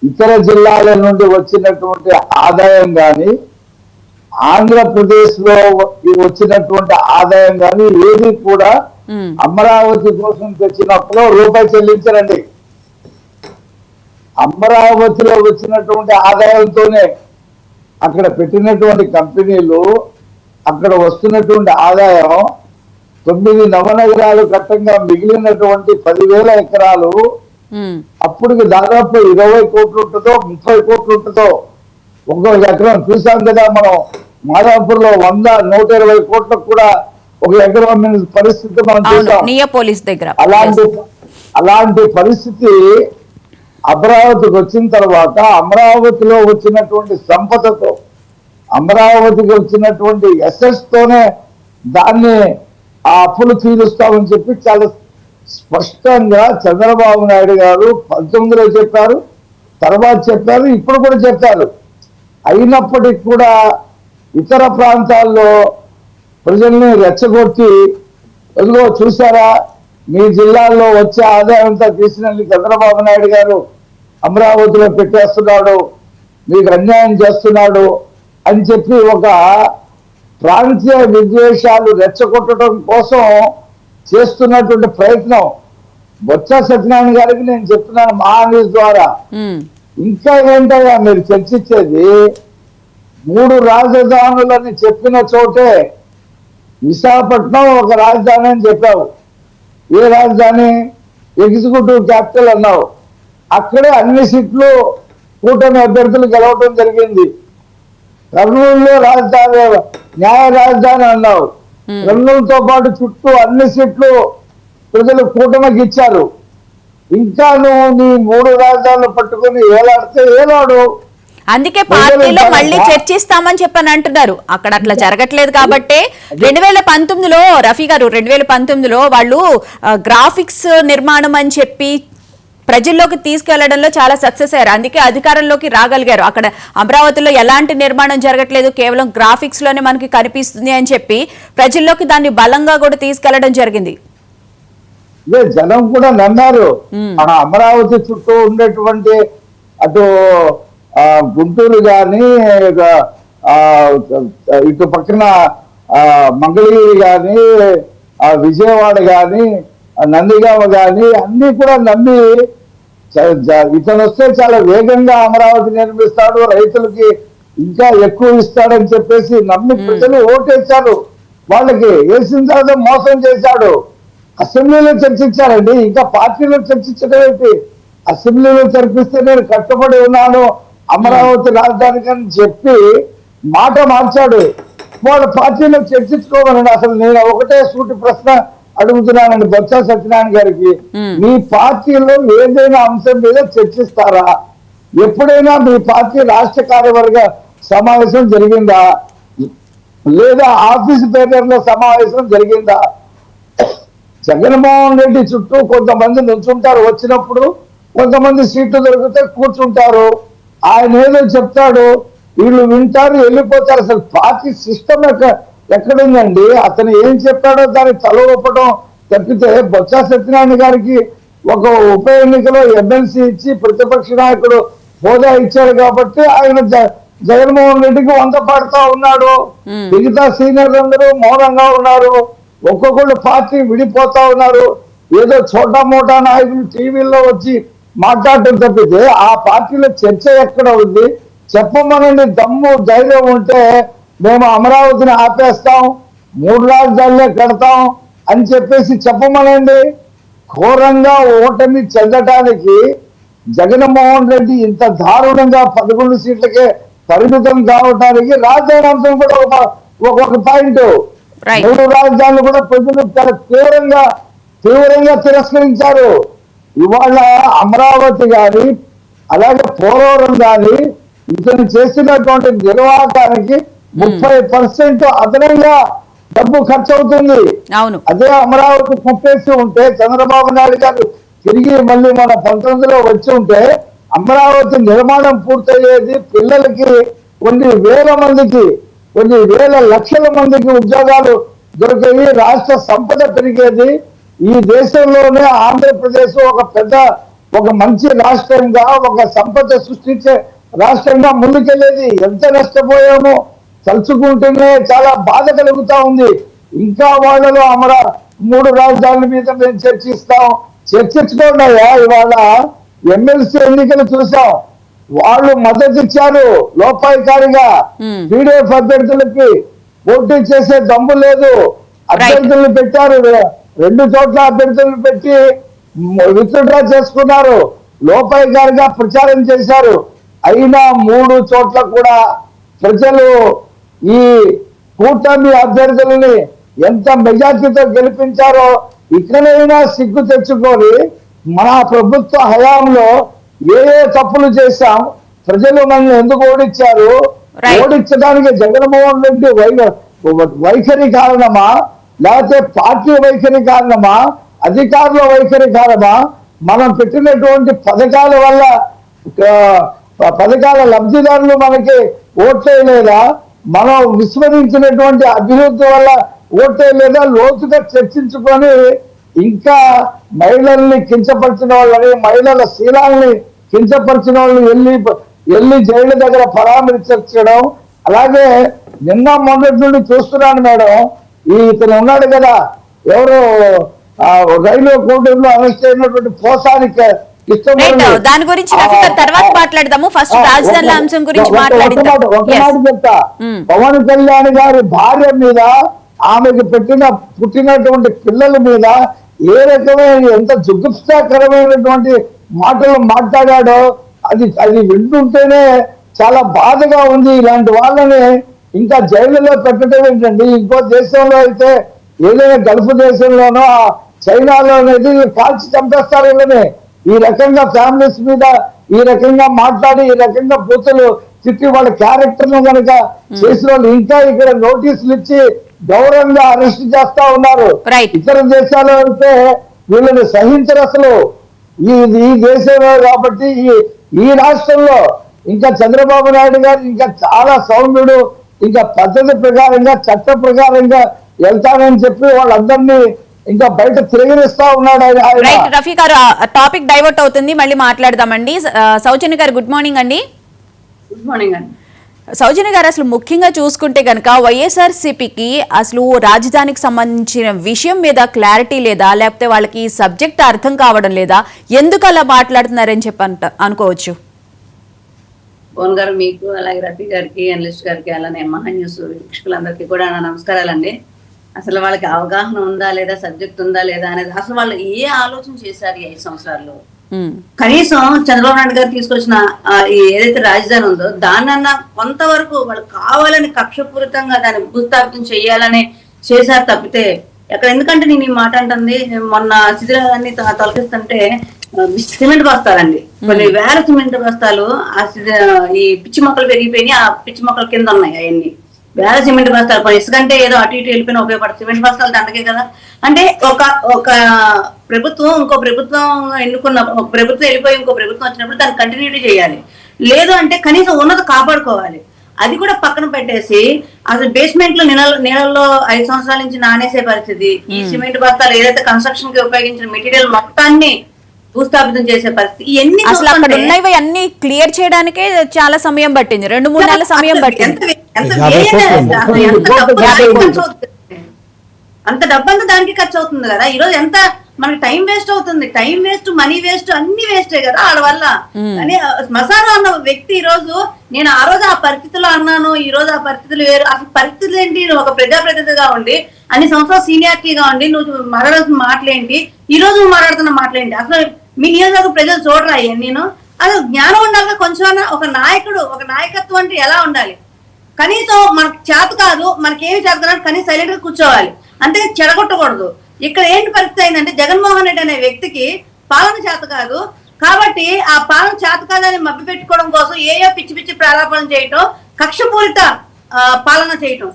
ఇతర జిల్లాల నుండి వచ్చినటువంటి ఆదాయం కానీ, ఆంధ్రప్రదేశ్ లో వచ్చినటువంటి ఆదాయం కానీ ఏది కూడా అమరావతి కోసం తెచ్చినప్పుడు రూపాయి చెల్లించరండి. అమరావతిలో వచ్చినటువంటి ఆదాయంతోనే అక్కడ పెట్టినటువంటి కంపెనీలు, అక్కడ వస్తున్నటువంటి ఆదాయం 9 నవనగరాలు కట్టంగా మిగిలినటువంటి 10,000 ఎకరాలు అప్పటికి దాదాపు 20 కోట్లు ఉంటుందో 30 కోట్లు ఉంటుందో ఒక్కొక్క ఎకరం. చూసాం కదా మనం మాదాపూర్ లో 100-120 కోట్లకు కూడా ఒక ఎకరం పరిస్థితి మనం చూసాం. అలాంటి పరిస్థితి అమరావతికి వచ్చిన తర్వాత అమరావతిలో వచ్చినటువంటి సంపదతో, అమరావతికి వచ్చినటువంటి ఎసెట్స్ తోనే దాన్ని ఆ అప్పులు తీరుస్తామని చెప్పి చాలా స్పష్టంగా చంద్రబాబు నాయుడు గారు 19లో చెప్పారు, తర్వాత చెప్పారు, ఇప్పుడు కూడా చెప్పారు. అయినప్పటికీ కూడా ఇతర ప్రాంతాల్లో ప్రజల్ని రెచ్చగొట్టి, ఎదుగో చూసారా మీ జిల్లాల్లో వచ్చే ఆదాయం అంతా తీసినట్లు చంద్రబాబు నాయుడు గారు అమరావతిలో పెట్టేస్తున్నాడు, మీకు అన్యాయం చేస్తున్నాడు అని చెప్పి ఒక ప్రాంతీయ విద్వేషాలు రెచ్చగొట్టడం కోసం చేస్తున్నటువంటి ప్రయత్నం. బొత్స సత్యనారాయణ గారికి నేను చెప్తున్నాను మా న్యూస్ ద్వారా, ఇంకా ఏంటయ్యా మీరు చర్చించేది? 3 రాజధానులని చెప్పిన చోటే విశాఖపట్నం ఒక రాజధాని అని చెప్పావు. ఏ రాజధాని? ఎగ్జిక్యూటివ్ క్యాపిటల్ అన్నావు. అక్కడే అన్ని సీట్లు కూటమి అభ్యర్థులు గెలవటం జరిగింది. కర్నూలులో రాజధాని, న్యాయ రాజధాని అన్నావు. కర్నూలుతో పాటు చుట్టూ అన్ని సీట్లు ప్రజలు కూటమికి ఇచ్చారు. ఇంకా నువ్వు నీ 3 రాజధానులు పట్టుకుని ఏలాడితే ఏలాడు. అందుకే పార్టీలో మళ్ళీ చర్చిస్తామని చెప్పని అంటున్నారు. అక్కడ అట్లా జరగట్లేదు కాబట్టి 2019లో రఫీ గారు 2019లో వాళ్ళు గ్రాఫిక్స్ నిర్మాణం అని చెప్పి ప్రజల్లోకి తీసుకెళ్లడంలో చాలా సక్సెస్ అయ్యారు. అందుకే అధికారంలోకి రాగలిగారు. అక్కడ అమరావతిలో ఎలాంటి నిర్మాణం జరగట్లేదు, కేవలం గ్రాఫిక్స్ లోనే మనకి కనిపిస్తుంది అని చెప్పి ప్రజల్లోకి దాన్ని బలంగా కూడా తీసుకెళ్లడం జరిగింది. ఇదే జనం కూడా నమ్మారు. మన అమరావతి చుట్టూ ఉండేటువంటి అటు గుంటూరు గాని ఇటు పక్కన మంగళగిరి గాని విజయవాడ గాని నందిగామ గాని అన్ని కూడా నమ్మి ఇతను వస్తే చాలా వేగంగా అమరావతి నిర్మిస్తాడు, రైతులకి ఇంకా ఎక్కువ ఇస్తాడని చెప్పేసి నమ్మి ప్రజలు ఓటేశారు. వాళ్ళకి వేసిన తర్వాత మోసం చేశాడు. అసెంబ్లీలో చర్చించారండి, ఇంకా పార్టీలో చర్చించడం ఏంటి? అసెంబ్లీలో చర్చిస్తే నేను కట్టుబడి ఉన్నాను అమరావతి రాజధానికి అని చెప్పి మాట మార్చాడు. వాళ్ళ పార్టీలో చర్చించుకోమనండి. అసలు నేను ఒకటే సూటి ప్రశ్న అడుగుతున్నానండి బొత్స సత్యనారాయణ గారికి, మీ పార్టీలో ఏదైనా అంశం మీద చర్చిస్తారా? ఎప్పుడైనా మీ పార్టీ రాష్ట్ర కార్యవర్గ సమావేశం జరిగిందా, లేదా ఆఫీస్ పేపర్లో సమావేశం జరిగిందా? జగన్మోహన్ రెడ్డి చుట్టూ కొంతమంది నుంచుంటారు, వచ్చినప్పుడు కొంతమంది సీట్లు దొరికితే కూర్చుంటారు, ఆయన ఏదో చెప్తాడు, వీళ్ళు వింటారు, వెళ్ళిపోతారు. అసలు పార్టీ సిస్టమ్ ఎక్కడుందండి? అతను ఏం చెప్పాడో దాన్ని తల ఊపడం తప్పితే బొత్స సత్యనారాయణ గారికి ఒక ఉప ఎన్నికలో ఎమ్మెల్సీ ఇచ్చి ప్రతిపక్ష నాయకుడు హోదా ఇచ్చాడు కాబట్టి ఆయన జగన్మోహన్ రెడ్డికి వంద పడతా ఉన్నాడు. మిగతా సీనియర్లు అందరూ మౌనంగా ఉన్నారు, ఒక్కొక్కళ్ళు పార్టీ విడిపోతా ఉన్నారు. ఏదో చోటా మోటా నాయకులు టీవీల్లో వచ్చి మాట్లాడటం తప్పితే ఆ పార్టీలో చర్చ ఎక్కడ ఉంది? చెప్పమనండి. దమ్ము ధైర్యం ఉంటే మేము అమరావతిని ఆపేస్తాం, 3 రాజధానులే కడతాం అని చెప్పేసి చెప్పమనండి. ఘోరంగా ఓటమి చెందటానికి జగన్మోహన్ రెడ్డి ఇంత దారుణంగా 11 సీట్లకే పరిమితం కావటానికి రాజధాని అంశం కూడా ఒక పాయింట్. 3 రాజధానులు కూడా ప్రజలు చాలా తీవ్రంగా తిరస్కరించారు. ఇవాళ అమరావతి గాని అలాగే పోలవరం గాని ఇతను చేసినటువంటి నిర్వాహకానికి 30% అదనంగా డబ్బు ఖర్చు అవుతుంది. అదే అమరావతి కట్టేసి ఉంటే చంద్రబాబు నాయుడు గారు తిరిగి మళ్ళీ మన 19లో వచ్చి ఉంటే అమరావతి నిర్మాణం పూర్తయ్యేది, పిల్లలకి కొన్ని వేల లక్షల మందికి ఉద్యోగాలు దొరికేవి, రాష్ట్ర సంపద పెరిగేది. ఈ దేశంలోనే ఆంధ్రప్రదేశ్ ఒక మంచి రాష్ట్రంగా, ఒక సంపద సృష్టించే రాష్ట్రంగా ముందుకెళ్ళేది. ఎంత నష్టపోయామో తలుచుకుంటేనే చాలా బాధ కలుగుతా ఉంది. ఇంకా వాళ్ళలో 3 రాజధానుల మీద మేము చర్చించుకోండి. ఇవాళ ఎమ్మెల్సీ ఎన్నికలు చూసాం, వాళ్ళు మద్దతు ఇచ్చారు లోపాయికారిగా. పీడీఎఫ్ అభ్యర్థులకి పోటీ చేసే దమ్ము లేదు, అభ్యర్థులను పెట్టారు, 2 చోట్ల అభ్యర్థులను పెట్టి విత్డ్రా చేసుకున్నారు, లోపాయికారిగా ప్రచారం చేశారు. అయినా 3 చోట్ల కూడా ప్రజలు ఈ కూటమి అభ్యర్థులని ఎంత మెజార్టీతో గెలిపించారో ఇక్కడైనా సిగ్గు తెచ్చుకొని మన ప్రభుత్వ హయాంలో ఏ తప్పులు చేశాం, ప్రజలు మనల్ని ఎందుకు ఓడించారు, ఓడించడానికి జగన్మోహన్ రెడ్డి వైఖరి కారణమా, లేకపోతే పార్టీ వైఖరి కారణమా, అధికారుల వైఖరి కారణమా, మనం పెట్టినటువంటి పథకాల వల్ల పథకాల లబ్ధిదారులు మనకి ఓట్లేదా, మనం విస్మరించినటువంటి అభివృద్ధి వల్ల ఓట్లేదా, లోతుగా చర్చించుకొని ఇంకా మహిళల్ని కించపరిచిన వాళ్ళని, మహిళల శీలాల్ని కించపరిచిన వాళ్ళని వెళ్ళి జైలు దగ్గర పరామర్శించడం. అలాగే నిన్న మొదటి నుండి చూస్తున్నాను మేడం, ఇతను ఉన్నాడు కదా, ఎవరు రైల్వే కోర్టులో అరెస్ట్ అయినటువంటి పోసానికి దాని గురించి తర్వాత మాట్లాడదాము. ఫస్ట్ రాజధానుల అంశం గురించి మాట్లాడదాం. చెప్తా, పవన్ కళ్యాణ్ గారి భార్య మీద, ఆమెకు పుట్టినటువంటి పిల్లల మీద ఏ రకమైన ఎంత జుగుప్సాకరమైనటువంటి మాటలు మాట్లాడాడో అది వింటుంటేనే చాలా బాధగా ఉంది. ఇలాంటి వాళ్ళని ఇంకా జైలులో పెట్టడం ఏంటండి? ఇంకో దేశంలో అయితే, ఏదైనా గల్ఫ్ దేశంలోనో చైనాలో అనేది కాల్చి చంపేస్తారు వీళ్ళని. ఈ రకంగా ఫ్యామిలీస్ మీద ఈ రకంగా మాట్లాడి, ఈ రకంగా బూతులు తిట్టి వాళ్ళ క్యారెక్టర్ ను కనుక చేసిన వాళ్ళు ఇంకా ఇక్కడ నోటీసులు ఇచ్చి గౌరవంగా అరెస్ట్ చేస్తా ఉన్నారు. ఇతర దేశాల్లో అయితే వీళ్ళని సహించరు అసలు. ఈ దేశంలో కాబట్టి ఈ రాష్ట్రంలో ఇంకా చంద్రబాబు నాయుడు గారు ఇంకా చాలా సౌమ్యుడు, ఇంకా పద్ధతి ప్రకారంగా చట్ట ప్రకారంగా వెళ్తానని చెప్పి వాళ్ళందరినీ ఇంకా బయట తిరగనిస్తా ఉన్నాడు ఆయన. రైట్ రఫీ గారు, టాపిక్ డైవర్ట్ అవుతుంది, మళ్ళీ మాట్లాడదామండి. సౌజన్య గారు గుడ్ మార్నింగ్ అండి. గుడ్ మార్నింగ్ అండి. సౌజన్య గారు, అసలు ముఖ్యంగా చూసుకుంటే కనుక వైఎస్ఆర్సీపీకి అసలు రాజధానికి సంబంధించిన విషయం మీద క్లారిటీ లేదా, లేకపోతే వాళ్ళకి సబ్జెక్ట్ అర్థం కావడం లేదా, ఎందుకు అలా మాట్లాడుతున్నారని చెప్పి అనుకోవచ్చు? పవన్ గారు, మీకు అలాగే రఫీ గారికి, అనలిస్ట్ గారికి, అలానే మహా న్యూస్ వీక్షకులందరికీ కూడా నా నమస్కారాలండి. అసలు వాళ్ళకి అవగాహన ఉందా లేదా, సబ్జెక్ట్ ఉందా లేదా అనేది అసలు వాళ్ళు ఏ ఆలోచన చేశారు ఈ 5 సంవత్సరాల్లో? కనీసం చంద్రబాబు నాయుడు గారు తీసుకొచ్చిన ఏదైతే రాజధాని ఉందో దాన్నన్నా కొంతవరకు వాళ్ళు కావాలని కక్షపూరితంగా దాన్ని భూస్థాపితం చేయాలని చేశారు తప్పితే ఎక్కడ. ఎందుకంటే నేను ఈ మాట అంటుంది, మొన్న శిథిలాన్ని తొలగిస్తుంటే సిమెంట్ బస్తాలండి, కొన్ని వేల సిమెంట్ బస్తాలు ఈ పిచ్చి మొక్కలు పెరిగిపోయినాయి, ఆ పిచ్చి మొక్కల కింద ఉన్నాయి అవన్నీ వేల సిమెంట్ బస్తాలు. ఇసుకంటే ఏదో అటు ఇటు వెళ్ళిపోయినా ఉపయోగపడుతుంది, సిమెంట్ బస్తాలు దండకే కదా. అంటే ఒక ప్రభుత్వం ఇంకో ప్రభుత్వం ఎన్నుకున్న, ఒక ప్రభుత్వం వెళ్ళిపోయి ఇంకో ప్రభుత్వం వచ్చినప్పుడు దాన్ని కంటిన్యూటీ చేయాలి, లేదు అంటే కనీసం ఉన్నది కాపాడుకోవాలి. అది కూడా పక్కన పెట్టేసి అసలు బేస్మెంట్ లో నీళ్ళల్లో 5 సంవత్సరాల నుంచి నానేసే పరిస్థితి, ఈ సిమెంట్ బస్తాలు ఏదైతే కన్స్ట్రక్షన్ కి ఉపయోగించిన మెటీరియల్ మొత్తాన్ని భూస్థాపితం చేసే పరిస్థితి. అసలు అక్కడ ఉన్నవి అన్ని క్లియర్ చేయడానికే చాలా సమయం పట్టింది, 2-3 నెలల సమయం పట్టింది. అంత డబ్బంతా దానికి ఖర్చు అవుతుంది కదా. ఈ రోజు ఎంత మనకి టైం వేస్ట్ అవుతుంది, టైం వేస్ట్, మనీ వేస్ట్, అన్ని వేస్టే కదా వాళ్ళ వల్ల. కానీ శ్మశానం అన్న వ్యక్తి ఈ రోజు, నేను ఆ రోజు ఆ పరిస్థితుల్లో అన్నాను, ఈ రోజు ఆ పరిస్థితులు వేరు. అసలు పరిస్థితులు ఏంటి? ఒక ప్రజాప్రతినిధిగా ఉండి అన్ని సంవత్సరాలు సీనియారిటీగా ఉండి నువ్వు మాట్లాడాల్సిన మాటలేంటి, ఈ రోజు నువ్వు మాట్లాడుతున్న మాటలేంటి? అసలు మీ నియోజకవర్గ ప్రజలు చూడరా నేను? అసలు జ్ఞానం ఉండాలి కొంచెం. ఒక నాయకుడు, ఒక నాయకత్వం అంటే ఎలా ఉండాలి? కనీసం మనకు చేత కాదు, మనకేమి చేత కాదు, కనీసం సైలెంట్ గా కూర్చోవాలి, అంతే, చెడగొట్టకూడదు. ఇక్కడ ఏంటి పరిస్థితి అయిందంటే జగన్మోహన్ రెడ్డి అనే వ్యక్తికి పాలన చేత కాదు కాబట్టి ఆ పాలన చేత కాదని మభ్య పెట్టుకోవడం కోసం ఏయో పిచ్చి పిచ్చి ప్రారంభం చేయటం, కక్షపూరిత పాలన చేయటం.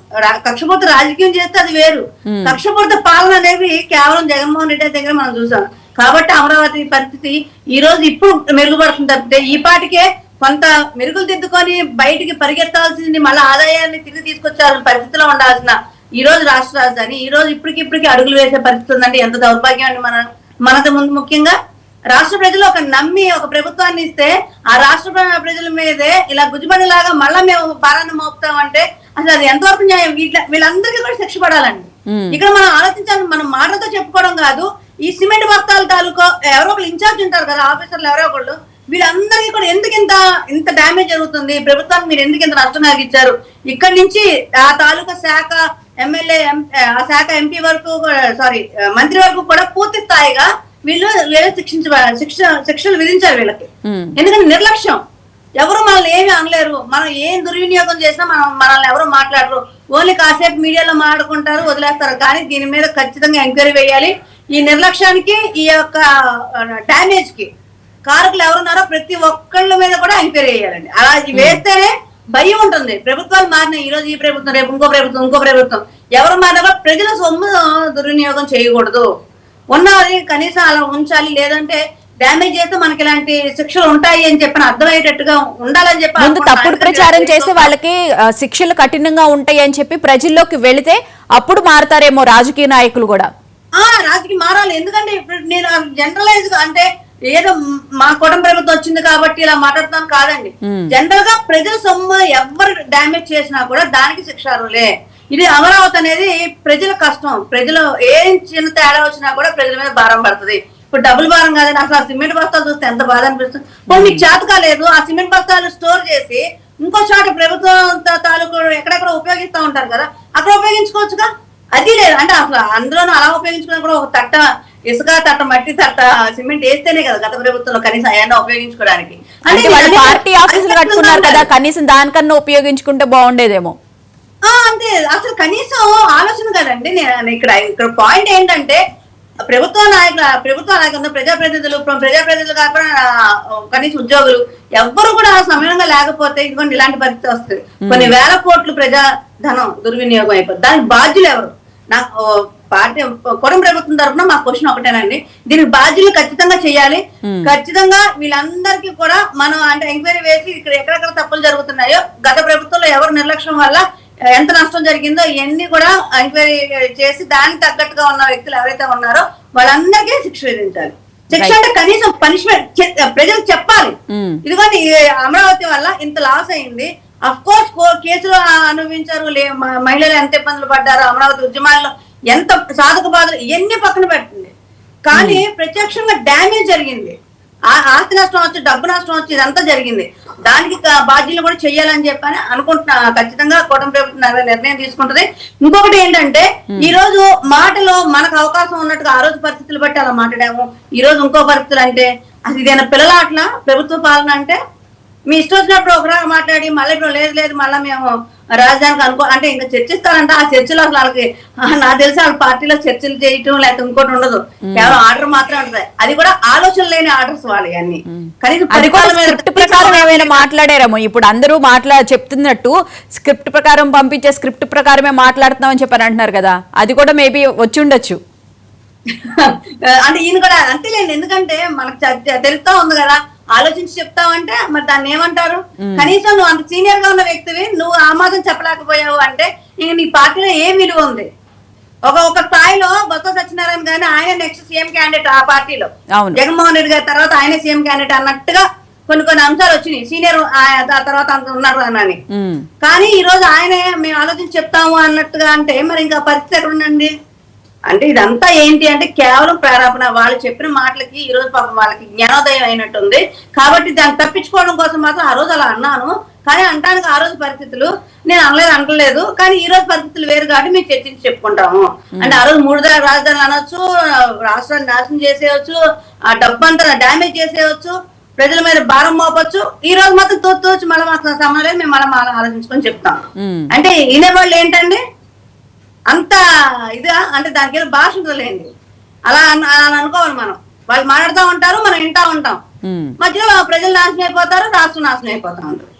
కక్షపూరిత రాజకీయం చేస్తే అది వేరు, కక్షపూరిత పాలన అనేది కేవలం జగన్మోహన్ రెడ్డి దగ్గర మనం చూసాం. కాబట్టి అమరావతి పరిస్థితి ఈ రోజు ఇప్పుడు మెరుగుపడుతుంది తప్పితే ఈ పాటికే కొంత మెరుగులు దిద్దుకొని బయటికి పరిగెత్తాల్సింది, మళ్ళీ ఆదాయాన్ని తిరిగి తీసుకొచ్చాల్సిన పరిస్థితిలో ఉండాల్సిన ఈ రోజు రాష్ట్ర రాజధాని ఈ రోజు ఇప్పటికిప్పటికి అడుగులు వేసే పరిస్థితి ఉందంటే ఎంత దౌర్భాగ్యం అండి. మనది ముందు ముఖ్యంగా రాష్ట్ర ప్రజలు ఒక నమ్మి ఒక ప్రభుత్వాన్ని ఇస్తే ఆ రాష్ట్ర ప్రజల మీదే ఇలా గుజుబడి లాగా మళ్ళా మేము భారాన్ని మోపుతామంటే అసలు అది ఎంతవరకు న్యాయం? వీళ్ళందరికీ కూడా శిక్ష పడాలండి. ఇక్కడ మనం ఆలోచించాలి, మనం మాటలతో చెప్పుకోవడం కాదు. ఈ సిమెంట్ బస్తాల తాలూకా ఎవరో ఒకళ్ళు ఇన్ఛార్జ్ ఉంటారు కదా, ఆఫీసర్లు ఎవరో ఒకళ్ళు, వీళ్ళందరికీ కూడా ఎందుకు ఇంత డ్యామేజ్ జరుగుతుంది, ప్రభుత్వానికి మీరు ఎందుకు ఇంత నష్టం కలిగించారు? ఇక్కడి నుంచి ఆ తాలూకా శాఖ ఎమ్మెల్యే, ఆ శాఖ ఎంపీ వరకు, మంత్రి వరకు కూడా పూర్తి స్థాయిగా వీళ్ళు శిక్షలు విధించారు వీళ్ళకి. ఎందుకంటే నిర్లక్ష్యం, ఎవరు మనల్ని ఏమి అనలేరు, మనం ఏం దుర్వినియోగం చేసినా మనల్ని ఎవరు మాట్లాడరు, ఓన్లీ కాసేపు మీడియాలో మాట్లాడుకుంటారు, వదిలేస్తారు. కానీ దీని మీద ఖచ్చితంగా ఎంక్వైరీ వేయాలి. ఈ నిర్లక్ష్యానికి, ఈ యొక్క డ్యామేజ్ కి కారకులు ఎవరున్నారో ప్రతి ఒక్కళ్ళ మీద కూడా ఎంక్వైరీ చేయాలండి. అలా వేస్తేనే భయం ఉంటుంది. ప్రభుత్వాలు మారినాయి, ఈ రోజు ఈ ప్రభుత్వం, రేపు ఇంకో ప్రభుత్వం, ఎవరు మారినా కూడా ప్రజల సొమ్ము దుర్వినియోగం చేయకూడదు, ఉన్నది కనీసం అలా ఉంచాలి. లేదంటే డ్యామేజ్ చేస్తే మనకి ఇలాంటి శిక్షలు ఉంటాయి అని చెప్పి అర్థమయ్యేటట్టుగా ఉండాలని చెప్పి ముందు తప్పుడు ప్రచారం చేస్తే వాళ్ళకి శిక్షలు కఠినంగా ఉంటాయి అని చెప్పి ప్రజల్లోకి వెళితే అప్పుడు మారతారేమో రాజకీయ నాయకులు కూడా. రాజకీయ మారాలి. ఎందుకంటే ఇప్పుడు నేను జనరలైజ్ అంటే ఏదో మా కుటుంబ ప్రభుత్వం వచ్చింది కాబట్టి ఇలా మాట్లాడుతాను కాదండి. జనరల్ గా ప్రజల సొమ్ము ఎవరు డ్యామేజ్ చేసినా కూడా దానికి శిక్షారులే. ఇది అమరావతి అనేది ప్రజల కష్టం, ప్రజలు ఏం చిన్న తేడా వచ్చినా కూడా ప్రజల మీద భారం పడుతుంది. ఇప్పుడు డబుల్ భారం కాదని అసలు ఆ సిమెంట్ బస్తాలు చూస్తే ఎంత బాధ అనిపిస్తుంది. మీకు చేత కాలేదు, ఆ సిమెంట్ బస్తాలు స్టోర్ చేసి ఇంకో చోట ప్రభుత్వం తాలూకు ఎక్కడెక్కడ ఉపయోగిస్తూ ఉంటారు కదా, అక్కడ ఉపయోగించుకోవచ్చుగా. అది లేదు అంటే అసలు అందులోనూ అలా ఉపయోగించుకున్నా కూడా ఒక తట్ట ఇసుక, తట్ట మట్టి, తట్ట సిమెంట్ వేస్తేనే కదా గత ప్రభుత్వంలో కనీసం అయ్యా ఉపయోగించుకోవడానికి. అంటే పార్టీ ఆఫీసులు కట్టుకున్నారు కదా, కనీసం దానికన్నా ఉపయోగించుకుంటే బాగుండేదేమో. అంతే, అసలు కనీసం ఆలోచన కదండి. నేను ఇక్కడ పాయింట్ ఏంటంటే ప్రభుత్వ నాయకులు, ప్రజాప్రతినిధులు కాకుండా కనీసం ఉద్యోగులు ఎవ్వరు కూడా సమయంగా లేకపోతే ఇదిగోండి ఇలాంటి పరిస్థితి వస్తుంది. కొన్ని వేల కోట్లు ప్రజాధనం దుర్వినియోగం అయిపోతుంది. దానికి బాధ్యులు ఎవరు? నాకు పార్టీ కుటుంబ ప్రభుత్వం తరఫున మా క్వశ్చన్ ఒకటేనండి, దీనికి బాధ్యులు ఖచ్చితంగా చేయాలి. ఖచ్చితంగా వీళ్ళందరికీ కూడా మనం అంటే ఎంక్వైరీ వేసి ఇక్కడ ఎక్కడెక్కడ తప్పులు జరుగుతున్నాయో, గత ప్రభుత్వంలో ఎవరు నిర్లక్ష్యం వల్ల ఎంత నష్టం జరిగిందో ఇవన్నీ కూడా ఎంక్వైరీ చేసి దానికి తగ్గట్టుగా ఉన్న వ్యక్తులు ఎవరైతే ఉన్నారో వాళ్ళందరికీ శిక్ష విధించాలి. శిక్ష అంటే కనీసం పనిష్మెంట్ ప్రజలకు చెప్పాలి. ఇదిగోండి అమరావతి వల్ల ఇంత లాస్ అయింది, అఫ్ కోర్స్ కేసులు అనుభవించారు, మహిళలు ఎంత ఇబ్బందులు పడ్డారు, అమరావతి ఉద్యమాల్లో ఎంత సాధక బాధలు ఇవన్నీ పక్కన పెట్టింది. కానీ ప్రత్యక్షంగా డ్యామేజ్ జరిగింది, ఆస్తి నష్టం వచ్చి డబ్బు నష్టం వచ్చి ఇదంతా జరిగింది. దానికి బాధ్యులు కూడా చెయ్యాలని చెప్పని అనుకుంటున్నా. ఖచ్చితంగా కూటమి ప్రభుత్వం నిర్ణయం తీసుకుంటది. ఇంకొకటి ఏంటంటే ఈ రోజు మాటలో మనకు అవకాశం ఉన్నట్టుగా ఆ రోజు పరిస్థితులు బట్టి అలా మాట్లాడాము, ఈ రోజు ఇంకో పరిస్థితులు అంటే అసలు ఇదేనా పిల్లలాట్ల ప్రభుత్వ పాలన అంటే మీ ఇష్టం వచ్చినప్పుడు ఒకరాగా మాట్లాడి మళ్ళీ ఇప్పుడు లేదు మళ్ళీ మేము రాజధానికి అంటే ఇంకా చర్చిస్తారంట. ఆ చర్చలో అసలు వాళ్ళకి నాకు తెలిసి వాళ్ళ పార్టీలో చర్చలు చేయటం లేకపోతే ఇంకోటి ఉండదు, కేవలం ఆర్డర్ మాత్రమే ఉంటుంది. అది కూడా ఆలోచన లేని ఆర్డర్స్ వాళ్ళు అన్ని. స్క్రిప్ట్ ప్రకారం ఏమైనా మాట్లాడారేమో, ఇప్పుడు అందరూ చెప్తున్నట్టు స్క్రిప్ట్ ప్రకారం పంపించే స్క్రిప్ట్ ప్రకారమే మాట్లాడుతున్నామని చెప్పని అంటున్నారు కదా, అది కూడా మేబీ వచ్చి ఉండొచ్చు. అంటే ఈయన కూడా అంతేలేండి, ఎందుకంటే మనకు తెలుస్తా ఉంది కదా, ఆలోచించి చెప్తావంటే మరి దాన్ని ఏమంటారు. కనీసం నువ్వు అంత సీనియర్ గా ఉన్న వ్యక్తివి, నువ్వు ఆ మాత్రం చెప్పలేకపోయావు అంటే ఇంక నీ పార్టీలో ఏం విలువ ఉంది? ఒక స్థాయిలో బొత్స సత్యనారాయణ గానీ ఆయన నెక్స్ట్ సీఎం క్యాండిడేట్ ఆ పార్టీలో, జగన్మోహన్ రెడ్డి గారి తర్వాత ఆయన సీఎం క్యాండిడేట్ అన్నట్టుగా కొన్ని అంశాలు వచ్చినాయి. సీనియర్ తర్వాత అంత ఉన్నారు అని. కానీ ఈ రోజు ఆయనే మేము ఆలోచించి చెప్తాము అన్నట్టుగా అంటే మరి ఇంకా పరిస్థితి ఎక్కడ ఉండండి? అంటే ఇదంతా ఏంటి అంటే కేవలం ప్రారంభన. వాళ్ళు చెప్పిన మాటలకి ఈ రోజు పాపం వాళ్ళకి జ్ఞానోదయం అయినట్టుంది. కాబట్టి దాన్ని తప్పించుకోవడం కోసం మాత్రం ఆ రోజు అలా అన్నాను. కానీ అంటానికి ఆ రోజు పరిస్థితులు నేను అనలేదు. కానీ ఈ రోజు పరిస్థితులు వేరు కాబట్టి మేము చర్చించి చెప్పుకుంటాము. అంటే ఆ రోజు 3 రాజధానులు అనొచ్చు, రాష్ట్రాన్ని నాశనం చేసేయచ్చు, ఆ డబ్బంతా డ్యామేజ్ చేసేయచ్చు, ప్రజల మీద భారం మోపచ్చు. ఈ రోజు మాత్రం తోచి మళ్ళీ మాకు సంబంధం లేదు, మేము మళ్ళీ ఆలోచించుకొని చెప్తాం. అంటే వినేవాళ్ళు ఏంటండి అంత ఇదా? అంటే దానికి ఏదో భాష ఉంటుందిలేండి, అలా అనుకోవాలి. మనం వాళ్ళు మాట్లాడుతూ ఉంటారు, మనం వింటా ఉంటాం. మధ్యలో ప్రజలు నాశనం అయిపోతారు, రాష్ట్రం నాశనం అయిపోతా ఉంటారు.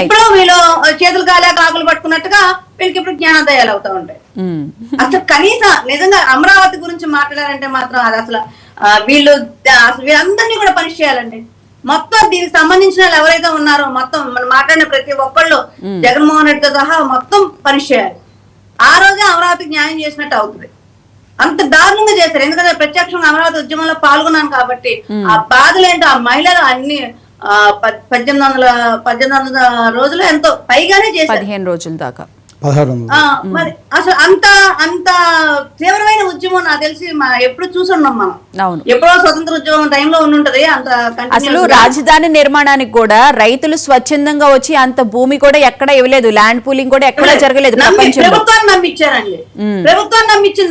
ఇప్పుడు వీళ్ళు చేతులు కాలే కాకులు పట్టుకున్నట్టుగా వీళ్ళకి ఇప్పుడు జ్ఞానోదయాలు అవుతా ఉంటాయి. అసలు కనీసం నిజంగా అమరావతి గురించి మాట్లాడారంటే మాత్రం అది అసలు వీళ్ళందరినీ కూడా పనిష్ చేయాలండి. మొత్తం దీనికి సంబంధించిన వాళ్ళు ఎవరైతే ఉన్నారో మొత్తం మనం మాట్లాడిన ప్రతి ఒక్కళ్ళు జగన్మోహన్ రెడ్డితో సహా మొత్తం పనిష్ చేయాలి. ఆ రోజే అమరావతికి న్యాయం చేసినట్టు అవుతుంది. అంత దారుణంగా చేశారు. ఎందుకంటే ప్రత్యక్షంగా అమరావతి ఉద్యమంలో పాల్గొన్నాను కాబట్టి ఆ బాధలు ఏంటో, ఆ మహిళలు అన్ని 1800 రోజులు ఎంతో పైగానే చేశారు, 15 రోజుల దాకా. మరి అసలు అంత తీవ్రమైన ఉద్యమం నాకు తెలిసి ఎప్పుడు చూసున్నాం మనం. ఎప్పుడో స్వతంత్ర ఉద్యమం టైంలో ఉంటది. అంత అసలు రాజధాని నిర్మాణానికి కూడా రైతులు స్వచ్ఛందంగా వచ్చి అంత భూమి కూడా ఎక్కడ ఇవ్వలేదు, ల్యాండ్ పూలింగ్ కూడా ఎక్కడ జరగలేదు. ప్రభుత్వాన్ని నమ్మించారండి. ప్రభుత్వాన్ని నమ్మించిన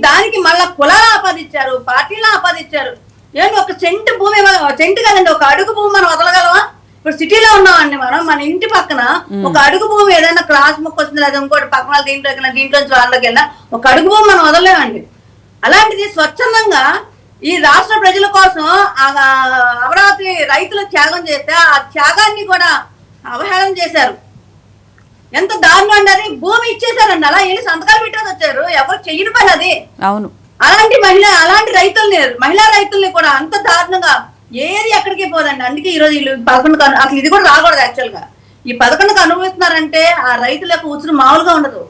దానికి మళ్ళా కులాలు ఆపాదించారు, పార్టీలు ఆపాదించారు. ఏంటి ఒక సెంటు భూమి, సెంటు కదండి, ఒక అడుగు భూమి మనం వదలగలమా? ఇప్పుడు సిటీలో ఉన్నామండి మనం, మన ఇంటి పక్కన ఒక అడుగు భూమి ఏదైనా క్రాస్ ముక్క వస్తుంది లేదా ఇంకోటి పక్కన దీంట్లో వాళ్ళకి వెళ్ళినా ఒక అడుగు భూమి మనం వదలలేమండి. అలాంటిది స్వచ్ఛందంగా ఈ రాష్ట్ర ప్రజల కోసం అమరావతి రైతులు త్యాగం చేస్తే ఆ త్యాగాన్ని కూడా అవహేళన చేశారు. ఎంత దారుణం అండి అది. భూమి ఇచ్చేసారండి, అలా వెళ్ళి సంతకాలు పెట్టేసి వచ్చారు, ఎవరు చెయ్యని పని అది. అవును, అలాంటి రైతుల్ని, మహిళా రైతుల్ని కూడా అంత దారుణంగా ఏది ఎక్కడికి పోదండి. అందుకే ఈ రోజు వీళ్ళు 11 అసలు ఇది కూడా రాకూడదు. యాక్చువల్ గా ఈ 11కు అనుభవిస్తున్నారంటే ఆ రైతుల యొక్క ఉచురు మామూలుగా ఉండదు.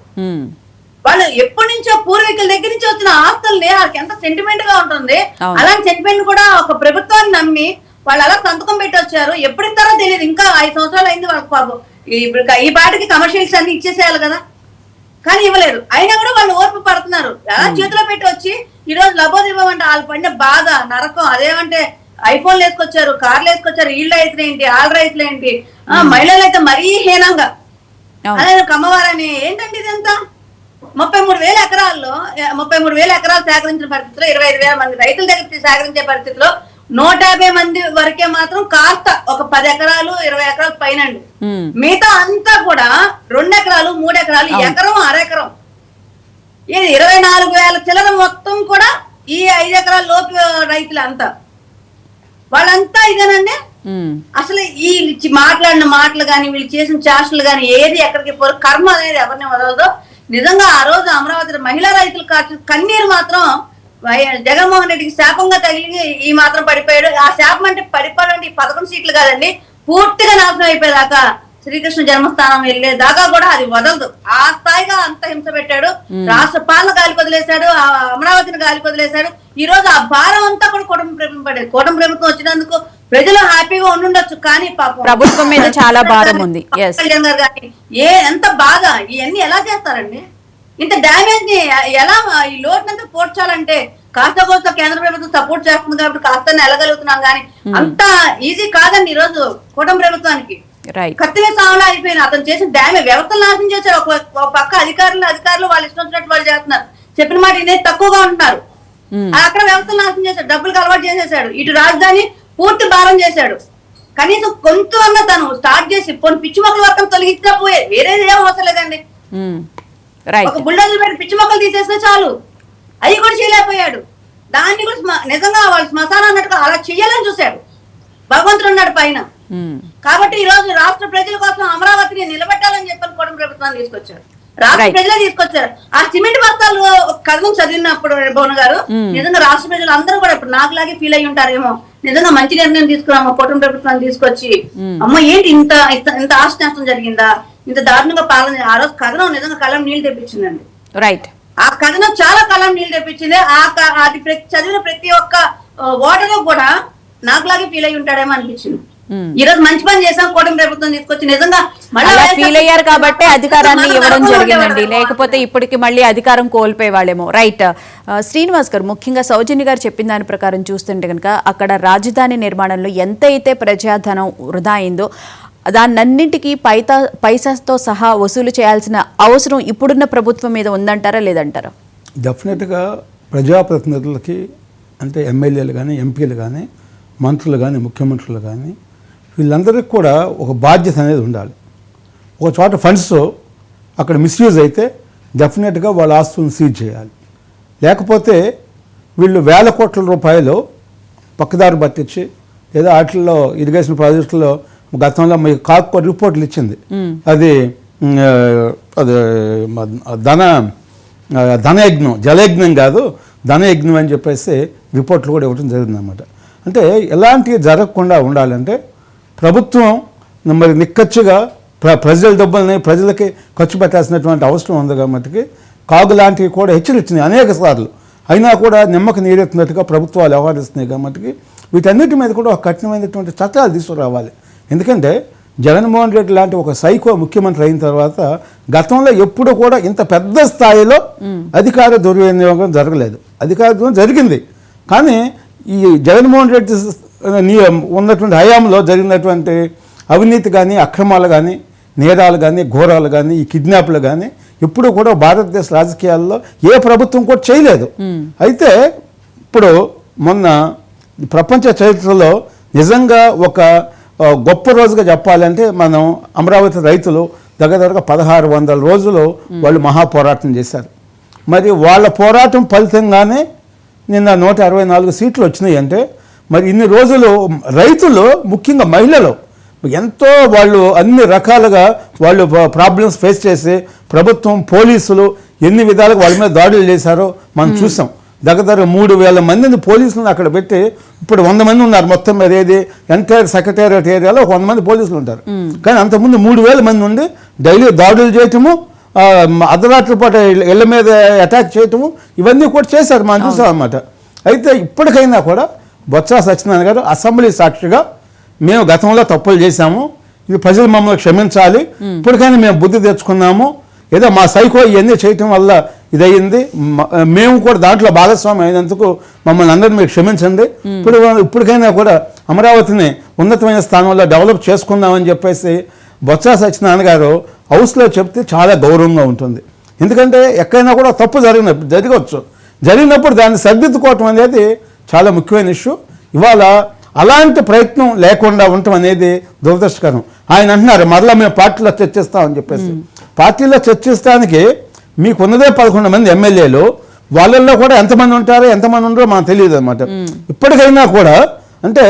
వాళ్ళు ఎప్పటి నుంచో పూర్వీకుల దగ్గర నుంచి వచ్చిన ఆస్తుల్ని వాళ్ళకి ఎంత సెంటిమెంట్ గా ఉంటుంది. అలాంటి సెంటిమెంట్ కూడా ఒక ప్రభుత్వాన్ని నమ్మి వాళ్ళు అలా సంతకం పెట్టి వచ్చారు. ఎప్పుడు ఇస్తారో తెలియదు. ఇంకా 5 సంవత్సరాలు అయింది వాళ్ళకి పాపం. ఈ పాటికి కమర్షియల్స్ అన్ని ఇచ్చేసేయాలి కదా, కానీ ఇవ్వలేదు. అయినా కూడా వాళ్ళు ఓర్పు పడుతున్నారు. అలా చేతిలో పెట్టి వచ్చి ఈ రోజు లబోదివ్వమంటే వాళ్ళు పడిన బాధ నరకం. అదేమంటే ఐఫోన్లు వేసుకొచ్చారు, కార్లు వేసుకొచ్చారు, వీళ్ళ రైతులు ఏంటి, వాళ్ళ రైతులు ఏంటి, మహిళలు అయితే మరీ హీనంగా. అదే కమ్మవారని ఏంటంటే ఇదంతా 33,000 ఎకరాల్లో 33,000 ఎకరాలు సేకరించిన పరిస్థితిలో 25,000 మంది రైతుల దగ్గర సేకరించే పరిస్థితిలో 150 మంది వరకే మాత్రం కాస్త ఒక 10 ఎకరాలు 20 ఎకరాలు పైనండి. మిగతా అంతా కూడా 2 ఎకరాలు 3 ఎకరాలు, ఎకరం అరెకరం. ఇది 24,000 చిల్లర మొత్తం కూడా ఈ 5 ఎకరాల లోపు రైతులు అంతా. వాళ్ళంతా ఇదేనండి. అసలు ఈ మాట్లాడిన మాటలు కానీ వీళ్ళు చేసిన చేష్టలు కానీ ఏది ఎక్కడికి పోరు. కర్మ అనేది ఎవరిని వదలదో. నిజంగా ఆ రోజు అమరావతి మహిళా రైతులు కన్నీరు మాత్రం జగన్మోహన్ రెడ్డికి శాపంగా తగిలి ఈ మాత్రం పడిపోయాడు. ఆ శాపం అంటే పడిపోవడం 11 సీట్లు కాదండి, పూర్తిగా నాశనం అయిపోయేదాకా శ్రీకృష్ణ జన్మస్థానం వెళ్లే దాకా కూడా అది వదలదు. ఆ స్థాయిగా అంత హింస పెట్టాడు. రాష్ట్ర పాలన గాలికి వదిలేశాడు, అమరావతిని గాలికి వదిలేశాడు. ఈ రోజు ఆ భారం అంతా కూడా కూటమి ప్రభుత్వం పడేది. కూటమి ప్రభుత్వం వచ్చినందుకు ప్రజలు హ్యాపీగా ఉండుండొచ్చు, కానీ పాపం ప్రభుత్వం మీద చాలా భారం ఉంది. కళ్యాణ్ గారు కానీ ఎంత బాధ, ఇవన్నీ ఎలా చేస్తారండి? ఇంత డ్యామేజ్ ని ఎలా, ఈ లోటునంతా పోడ్చాలంటే కాస్త కోస్త కేంద్ర ప్రభుత్వం సపోర్ట్ చేస్తుంది కాబట్టి కాస్త వెళ్ళగలుగుతున్నాం, కానీ అంత ఈజీ కాదండి ఈ రోజు కూటమి ప్రభుత్వానికి. కత్తిమే సాగులా అయిపోయింది. అతను చేసిన డ్యామేజ్, వ్యవస్థలు నాశనం చేశారు. ఒక పక్క అధికారులు వాళ్ళు ఇష్టం వచ్చినట్టు వాళ్ళు చేస్తున్నారు, చెప్పిన మాట ఇదే తక్కువగా ఉంటున్నారు. అక్కడ వ్యవస్థలు నాశనం చేశాడు, డబ్బులకు అలవాటు చేసేసాడు. ఇటు రాజధాని పూర్తి భారం చేశాడు. కనీసం కొంత అన్న తను స్టార్ట్ చేసి కొన్ని పిచ్చి మొక్కల వర్గం తొలగించినా పోయే, వేరేది ఏం అవసరం లేదండి. ఒక బుల్డోజర్ పెట్టి పిచ్చి మొక్కలు తీసేస్తే చాలు, అవి కూడా చేయలేకపోయాడు. దాన్ని కూడా నిజంగా వాళ్ళు శ్మశానం అన్నట్టుగా అలా చెయ్యాలని చూశాడు. భగవంతుడు ఉన్నాడు పైన. కాబట్టి ఈ రోజు రాష్ట్ర ప్రజల కోసం అమరావతిని నిలబెట్టాలని చెప్పని కూటమి ప్రభుత్వాన్ని తీసుకొచ్చారు, రాష్ట్ర ప్రజలే తీసుకొచ్చారు. ఆ సిమెంట్ బస్తాలు కథనం చదివినప్పుడు భువన్ గారు నిజంగా రాష్ట్ర ప్రజలు అందరూ కూడా ఇప్పుడు నాకులాగే ఫీల్ అయ్యి ఉంటారేమో, నిజంగా మంచి నిర్ణయం తీసుకున్నాము కూటమి ప్రభుత్వాన్ని తీసుకొచ్చి. అమ్మ ఏంటి ఇంత ఇంత ఆస్తి నష్టం జరిగిందా, ఇంత దారుణంగా పాలన. ఆ రోజు కథనం నిజంగా కళ్ళం నీళ్ళు తెప్పించిందండి. రైట్, ఆ కథనం చాలా కళ్ళం నీళ్ళు తెప్పించింది. అది చదివిన ప్రతి ఒక్క ఓటరు కూడా నాకులాగే ఫీల్ అయ్యి ఉంటాడేమో అనిపించింది. ఈ రోజు మంచి పని చేసాం, కూటమి ప్రభుత్వం తీసుకొచ్చి నిజంగా ఫీల్ అయ్యారు కాబట్టి అధికారాన్ని ఇవ్వడం జరిగిందండి, లేకపోతే ఇప్పటికి మళ్ళీ అధికారం కోల్పోయే వాళ్ళేమో. రైట్, శ్రీనివాస్ గారు, ముఖ్యంగా సౌజన్య గారు చెప్పిన దాని ప్రకారం చూస్తుంటే కనుక అక్కడ రాజధాని నిర్మాణంలో ఎంతైతే ప్రజాధనం వృధా అయిందో దాన్నన్నింటికీ పైసాతో సహా వసూలు చేయాల్సిన అవసరం ఇప్పుడున్న ప్రభుత్వం మీద ఉందంటారా లేదంటారా? డెఫినెట్గా ప్రజాప్రతినిధులకి, అంటే ఎమ్మెల్యేలు కానీ, ఎంపీలు కానీ, మంత్రులు కానీ, ముఖ్యమంత్రులు కానీ, వీళ్ళందరికీ కూడా ఒక బాధ్యత అనేది ఉండాలి. ఒక చోట ఫండ్స్ అక్కడ మిస్యూజ్ అయితే డెఫినెట్గా వాళ్ళ ఆస్తులను సీజ్ చేయాలి. లేకపోతే వీళ్ళు వేల కోట్ల రూపాయలు పక్కదారి పట్టించి, లేదా వాటిల్లో ఇరిగేషన్ ప్రాజెక్టులో గతంలో మీకు కాకు రిపోర్ట్లు ఇచ్చింది, అది ధనయజ్ఞం, జలయజ్ఞం కాదు ధనయజ్ఞం అని చెప్పేసి రిపోర్ట్లు కూడా ఇవ్వడం జరిగిందన్నమాట. అంటే ఎలాంటివి జరగకుండా ఉండాలంటే ప్రభుత్వం మరి నిక్కచ్చిగా ప్రజల డబ్బుల్ని ప్రజలకి ఖర్చు పెట్టాల్సినటువంటి అవసరం ఉంది. కాబట్టి కాగు లాంటివి కూడా హెచ్చరించినాయి అనేక సార్లు, అయినా కూడా నిమ్మక నీరెత్తినట్టుగా ప్రభుత్వాలు వ్యవహరిస్తున్నాయి. కాబట్టి వీటన్నిటి మీద కూడా ఒక కఠినమైనటువంటి చట్టాలు తీసుకురావాలి. ఎందుకంటే జగన్మోహన్ రెడ్డి లాంటి ఒక సైకో ముఖ్యమంత్రి అయిన తర్వాత గతంలో ఎప్పుడు కూడా ఇంత పెద్ద స్థాయిలో అధికార దుర్వినియోగం జరగలేదు. అధికార దుర్వినియోగం జరిగింది, కానీ ఈ జగన్మోహన్ రెడ్డి ఉన్నటువంటి హయాంలో జరిగినటువంటి అవినీతి కానీ, అక్రమాలు కానీ, నేరాలు కానీ, ఘోరాలు కానీ, ఈ కిడ్నాప్లు కానీ ఎప్పుడు కూడా భారతదేశ రాజకీయాల్లో ఏ ప్రభుత్వం కూడా చేయలేదు. అయితే ఇప్పుడు మొన్న ప్రపంచ చరిత్రలో నిజంగా ఒక గొప్ప రోజుగా చెప్పాలంటే మనం అమరావతి రైతులు దగ్గరగా 1600 రోజులు వాళ్ళు మహాపోరాటం చేశారు. మరి వాళ్ళ పోరాటం ఫలితంగానే నిన్న 164 సీట్లు వచ్చినాయి. అంటే మరి ఇన్ని రోజులు రైతులు, ముఖ్యంగా మహిళలు ఎంతో వాళ్ళు అన్ని రకాలుగా వాళ్ళు ప్రాబ్లమ్స్ ఫేస్ చేసి ప్రభుత్వం, పోలీసులు ఎన్ని విధాలుగా వాళ్ళ మీద దాడులు చేశారో మనం చూసాం. దగ్గర 3000 మందిని పోలీసులను అక్కడ పెట్టి ఇప్పుడు 100 మంది ఉన్నారు మొత్తం మీద. ఏది ఎంటైర్ సెక్రటేరియట్ ఏరియాలో 100 మంది పోలీసులు ఉంటారు, కానీ అంతకుముందు 3000 మంది ఉండి డైలీ దాడులు చేయటము, అర్ధరాత్రి పూట ఇళ్ల మీద అటాక్ చేయటము, ఇవన్నీ కూడా చేశారు, మనం చూసాం అన్నమాట. అయితే ఇప్పటికైనా కూడా బొత్స సత్యనారాయణ గారు అసెంబ్లీ సాక్షిగా మేము గతంలో తప్పులు చేశాము, ఇది ప్రజలు మమ్మల్ని క్షమించాలి, ఇప్పటికైనా మేము బుద్ధి తెచ్చుకున్నాము, ఏదో మా సైకో ఇవన్నీ చేయటం వల్ల ఇదయ్యింది, మేము కూడా దాంట్లో భాగస్వామి అయినందుకు మమ్మల్ని అందరినీ మీరు క్షమించండి, ఇప్పటికైనా కూడా అమరావతిని ఉన్నతమైన స్థానంలో డెవలప్ చేసుకుందామని చెప్పేసి బొత్స సత్యనారాయణ గారు హౌస్లో చెప్తే చాలా గౌరవంగా ఉంటుంది. ఎందుకంటే ఎక్కడైనా కూడా తప్పు జరగవచ్చు, జరిగినప్పుడు దాన్ని సరిదిద్దుకోవటం అనేది చాలా ముఖ్యమైన ఇష్యూ. ఇవాళ అలాంటి ప్రయత్నం లేకుండా ఉండటం అనేది దురదృష్టకరం. ఆయన అంటున్నారు మరలా మేము పార్టీలో చర్చిస్తామని చెప్పేసి. పార్టీలో చర్చిస్తానికి మీకున్నదే 11 మంది ఎమ్మెల్యేలు, వాళ్ళల్లో కూడా ఎంతమంది ఉంటారో ఎంతమంది ఉంటారో మనకు తెలియదు అనమాట. ఇప్పటికైనా కూడా అంటే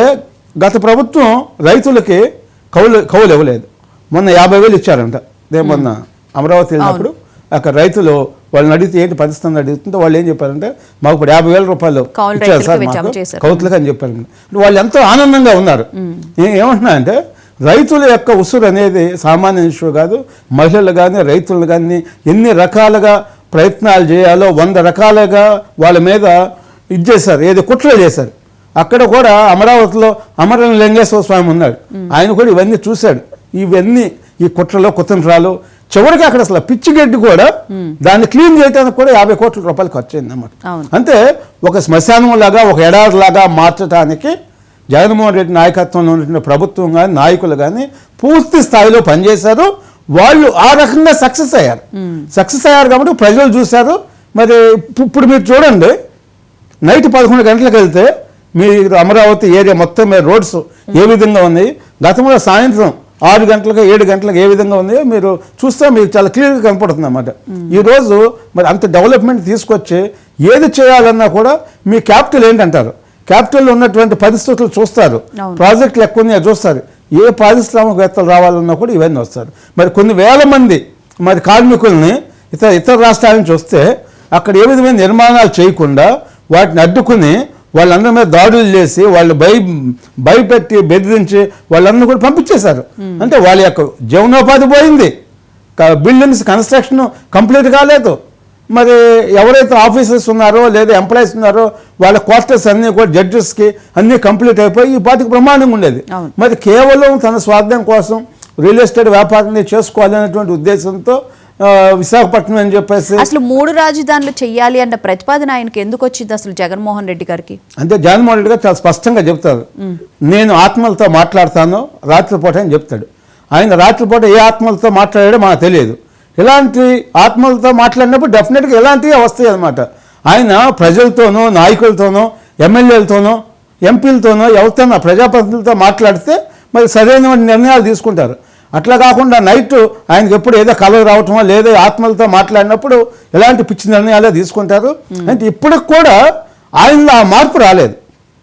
గత ప్రభుత్వం రైతులకి కౌలు ఇవ్వలేదు. మొన్న 50,000 ఇచ్చారంట. మొన్న అమరావతి వెళ్ళినప్పుడు అక్కడ రైతులు వాళ్ళని అడిగితే ఏంటి పరిస్థితి అడుగుతుంటే వాళ్ళు ఏం చెప్పారంటే మాకు ఇప్పుడు 50,000 రూపాయలు ఇచ్చారు సార్ మాకు కౌతులకు అని చెప్పారు. వాళ్ళు ఎంతో ఆనందంగా ఉన్నారు. ఏమంటున్నా అంటే రైతుల యొక్క ఉసురు అనేది సామాన్య ఇష్యూ కాదు. మహిళలు కానీ రైతులు కానీ ఎన్ని రకాలుగా ప్రయత్నాలు చేయాలో 100 రకాలుగా వాళ్ళ మీద చేశారు, ఏదో కుట్రలు చేశారు. అక్కడ కూడా అమరావతిలో అమర లింగేశ్వర స్వామి ఉన్నాడు, ఆయన కూడా ఇవన్నీ చూశాడు. ఇవన్నీ ఈ కుట్రలో కుతంత్రాలు, చివరికి అక్కడ అసలు పిచ్చిగడ్డి కూడా దాన్ని క్లీన్ చేయడానికి కూడా 50 కోట్ల రూపాయలు ఖర్చు అయింది అన్నమాట. అంటే ఒక శ్మశానం లాగా, ఒక ఎడారి లాగా మార్చడానికి జగన్మోహన్ రెడ్డి నాయకత్వంలో ఉన్నటువంటి ప్రభుత్వం కానీ నాయకులు కానీ పూర్తి స్థాయిలో పనిచేశారు. వాళ్ళు ఆ రకంగా సక్సెస్ అయ్యారు కాబట్టి ప్రజలు చూశారు. మరి ఇప్పుడు మీరు చూడండి, నైట్ 11 గంటలకు వెళ్తే మీరు అమరావతి ఏరియా మొత్తం మీద రోడ్స్ ఏ విధంగా ఉన్నాయి, గతంలో సాయంత్రం 6 గంటలకు 7 గంటలకు ఏ విధంగా ఉన్నాయో మీరు చూస్తే మీకు చాలా క్లియర్గా కనపడుతుంది అన్నమాట. ఈరోజు మరి అంత డెవలప్మెంట్ తీసుకొచ్చి ఏది చేయాలన్నా కూడా మీ క్యాపిటల్ ఏంటంటారు, క్యాపిటల్లో ఉన్నటువంటి పరిస్థితులు చూస్తారు, ప్రాజెక్టులు ఎక్కువ ఉన్నాయో చూస్తారు, ఏ పారిశ్రామికవేత్తలు రావాలన్నా కూడా ఇవన్నీ వస్తారు. మరి కొన్ని వేల మంది మరి కార్మికుల్ని ఇతర రాష్ట్రాల నుంచి వస్తే అక్కడ ఏ విధమైన నిర్మాణాలు చేయకుండా వాటిని అడ్డుకుని వాళ్ళందరి మీద దాడులు చేసి వాళ్ళు భయపెట్టి బెదిరించి వాళ్ళందరూ కూడా పంపించేశారు. అంటే వాళ్ళ యొక్క జీవనోపాధి పోయింది, బిల్డింగ్స్ కన్స్ట్రక్షన్ కంప్లీట్ కాలేదు. మరి ఎవరైతే ఆఫీసర్స్ ఉన్నారో లేదా ఎంప్లాయీస్ ఉన్నారో వాళ్ళ క్వార్టర్స్ అన్నీ కూడా జడ్జెస్కి అన్నీ కంప్లీట్ అయిపోయి ఈ పాటికి బ్రహ్మాండంగా ఉండేది. మరి కేవలం తన స్వార్థం కోసం రియల్ ఎస్టేట్ వ్యాపారాన్ని చేసుకోవాలనేటువంటి ఉద్దేశంతో విశాఖపట్నం అని చెప్పేసి అసలు 3 రాజధానులు చెయ్యాలి అన్న ప్రతిపాదన ఆయనకి ఎందుకు వచ్చింది అసలు జగన్మోహన్ రెడ్డి గారికి? అంటే జగన్మోహన్ రెడ్డి గారు చాలా స్పష్టంగా చెప్తారు, నేను ఆత్మలతో మాట్లాడతాను రాత్రిపూట అని చెప్తాడు. ఆయన రాత్రిపూట ఏ ఆత్మలతో మాట్లాడాడో మనకు తెలియదు. ఇలాంటి ఆత్మలతో మాట్లాడినప్పుడు డెఫినెట్గా ఇలాంటివి వస్తాయి అన్నమాట. ఆయన ప్రజలతోనో నాయకులతోనో ఎమ్మెల్యేలతోనో ఎంపీలతోనో ఎవరితోనో ప్రజాప్రతినిధులతో మాట్లాడితే మరి సరైన నిర్ణయాలు తీసుకుంటారు. అట్లా కాకుండా నైట్ ఆయనకి ఎప్పుడు ఏదో కలవ రావటమో లేదా ఆత్మలతో మాట్లాడినప్పుడు ఎలాంటి పిచ్చి నిర్ణయాలే తీసుకుంటారు. అంటే ఇప్పటికి కూడా ఆయనలో ఆ మార్పు రాలేదు.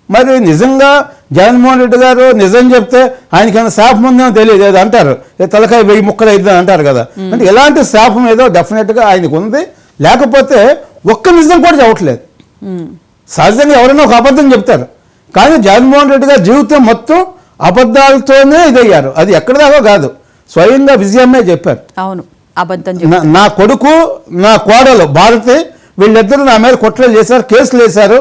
మరి నిజంగా జగన్మోహన్ రెడ్డి గారు నిజం చెప్తే ఆయనకైనా శాపం ఉందేమో తెలియదు, ఏదో అంటారు, తలకాయ 1000 ముక్కలు అయిద్దని అంటారు కదా. అంటే ఎలాంటి శాపం ఏదో డెఫినెట్గా ఆయనకు ఉంది. లేకపోతే ఒక్క నిజం కూడా చెప్పట్లేదు. సహజంగా ఎవరైనా ఒక అబద్ధం చెప్తారు, కానీ జగన్మోహన్ రెడ్డి గారి జీవితం మొత్తం అబద్ధాలతోనే ఇదయ్యారు. అది ఎక్కడ దాకా కాదు, స్వయంగా విజయమ్మే చెప్పారు. అవును, అబద్ధం. నా కొడుకు నా కోడలు భారతి వీళ్ళిద్దరూ నా మీద కుట్రలు చేశారు, కేసులు వేశారు.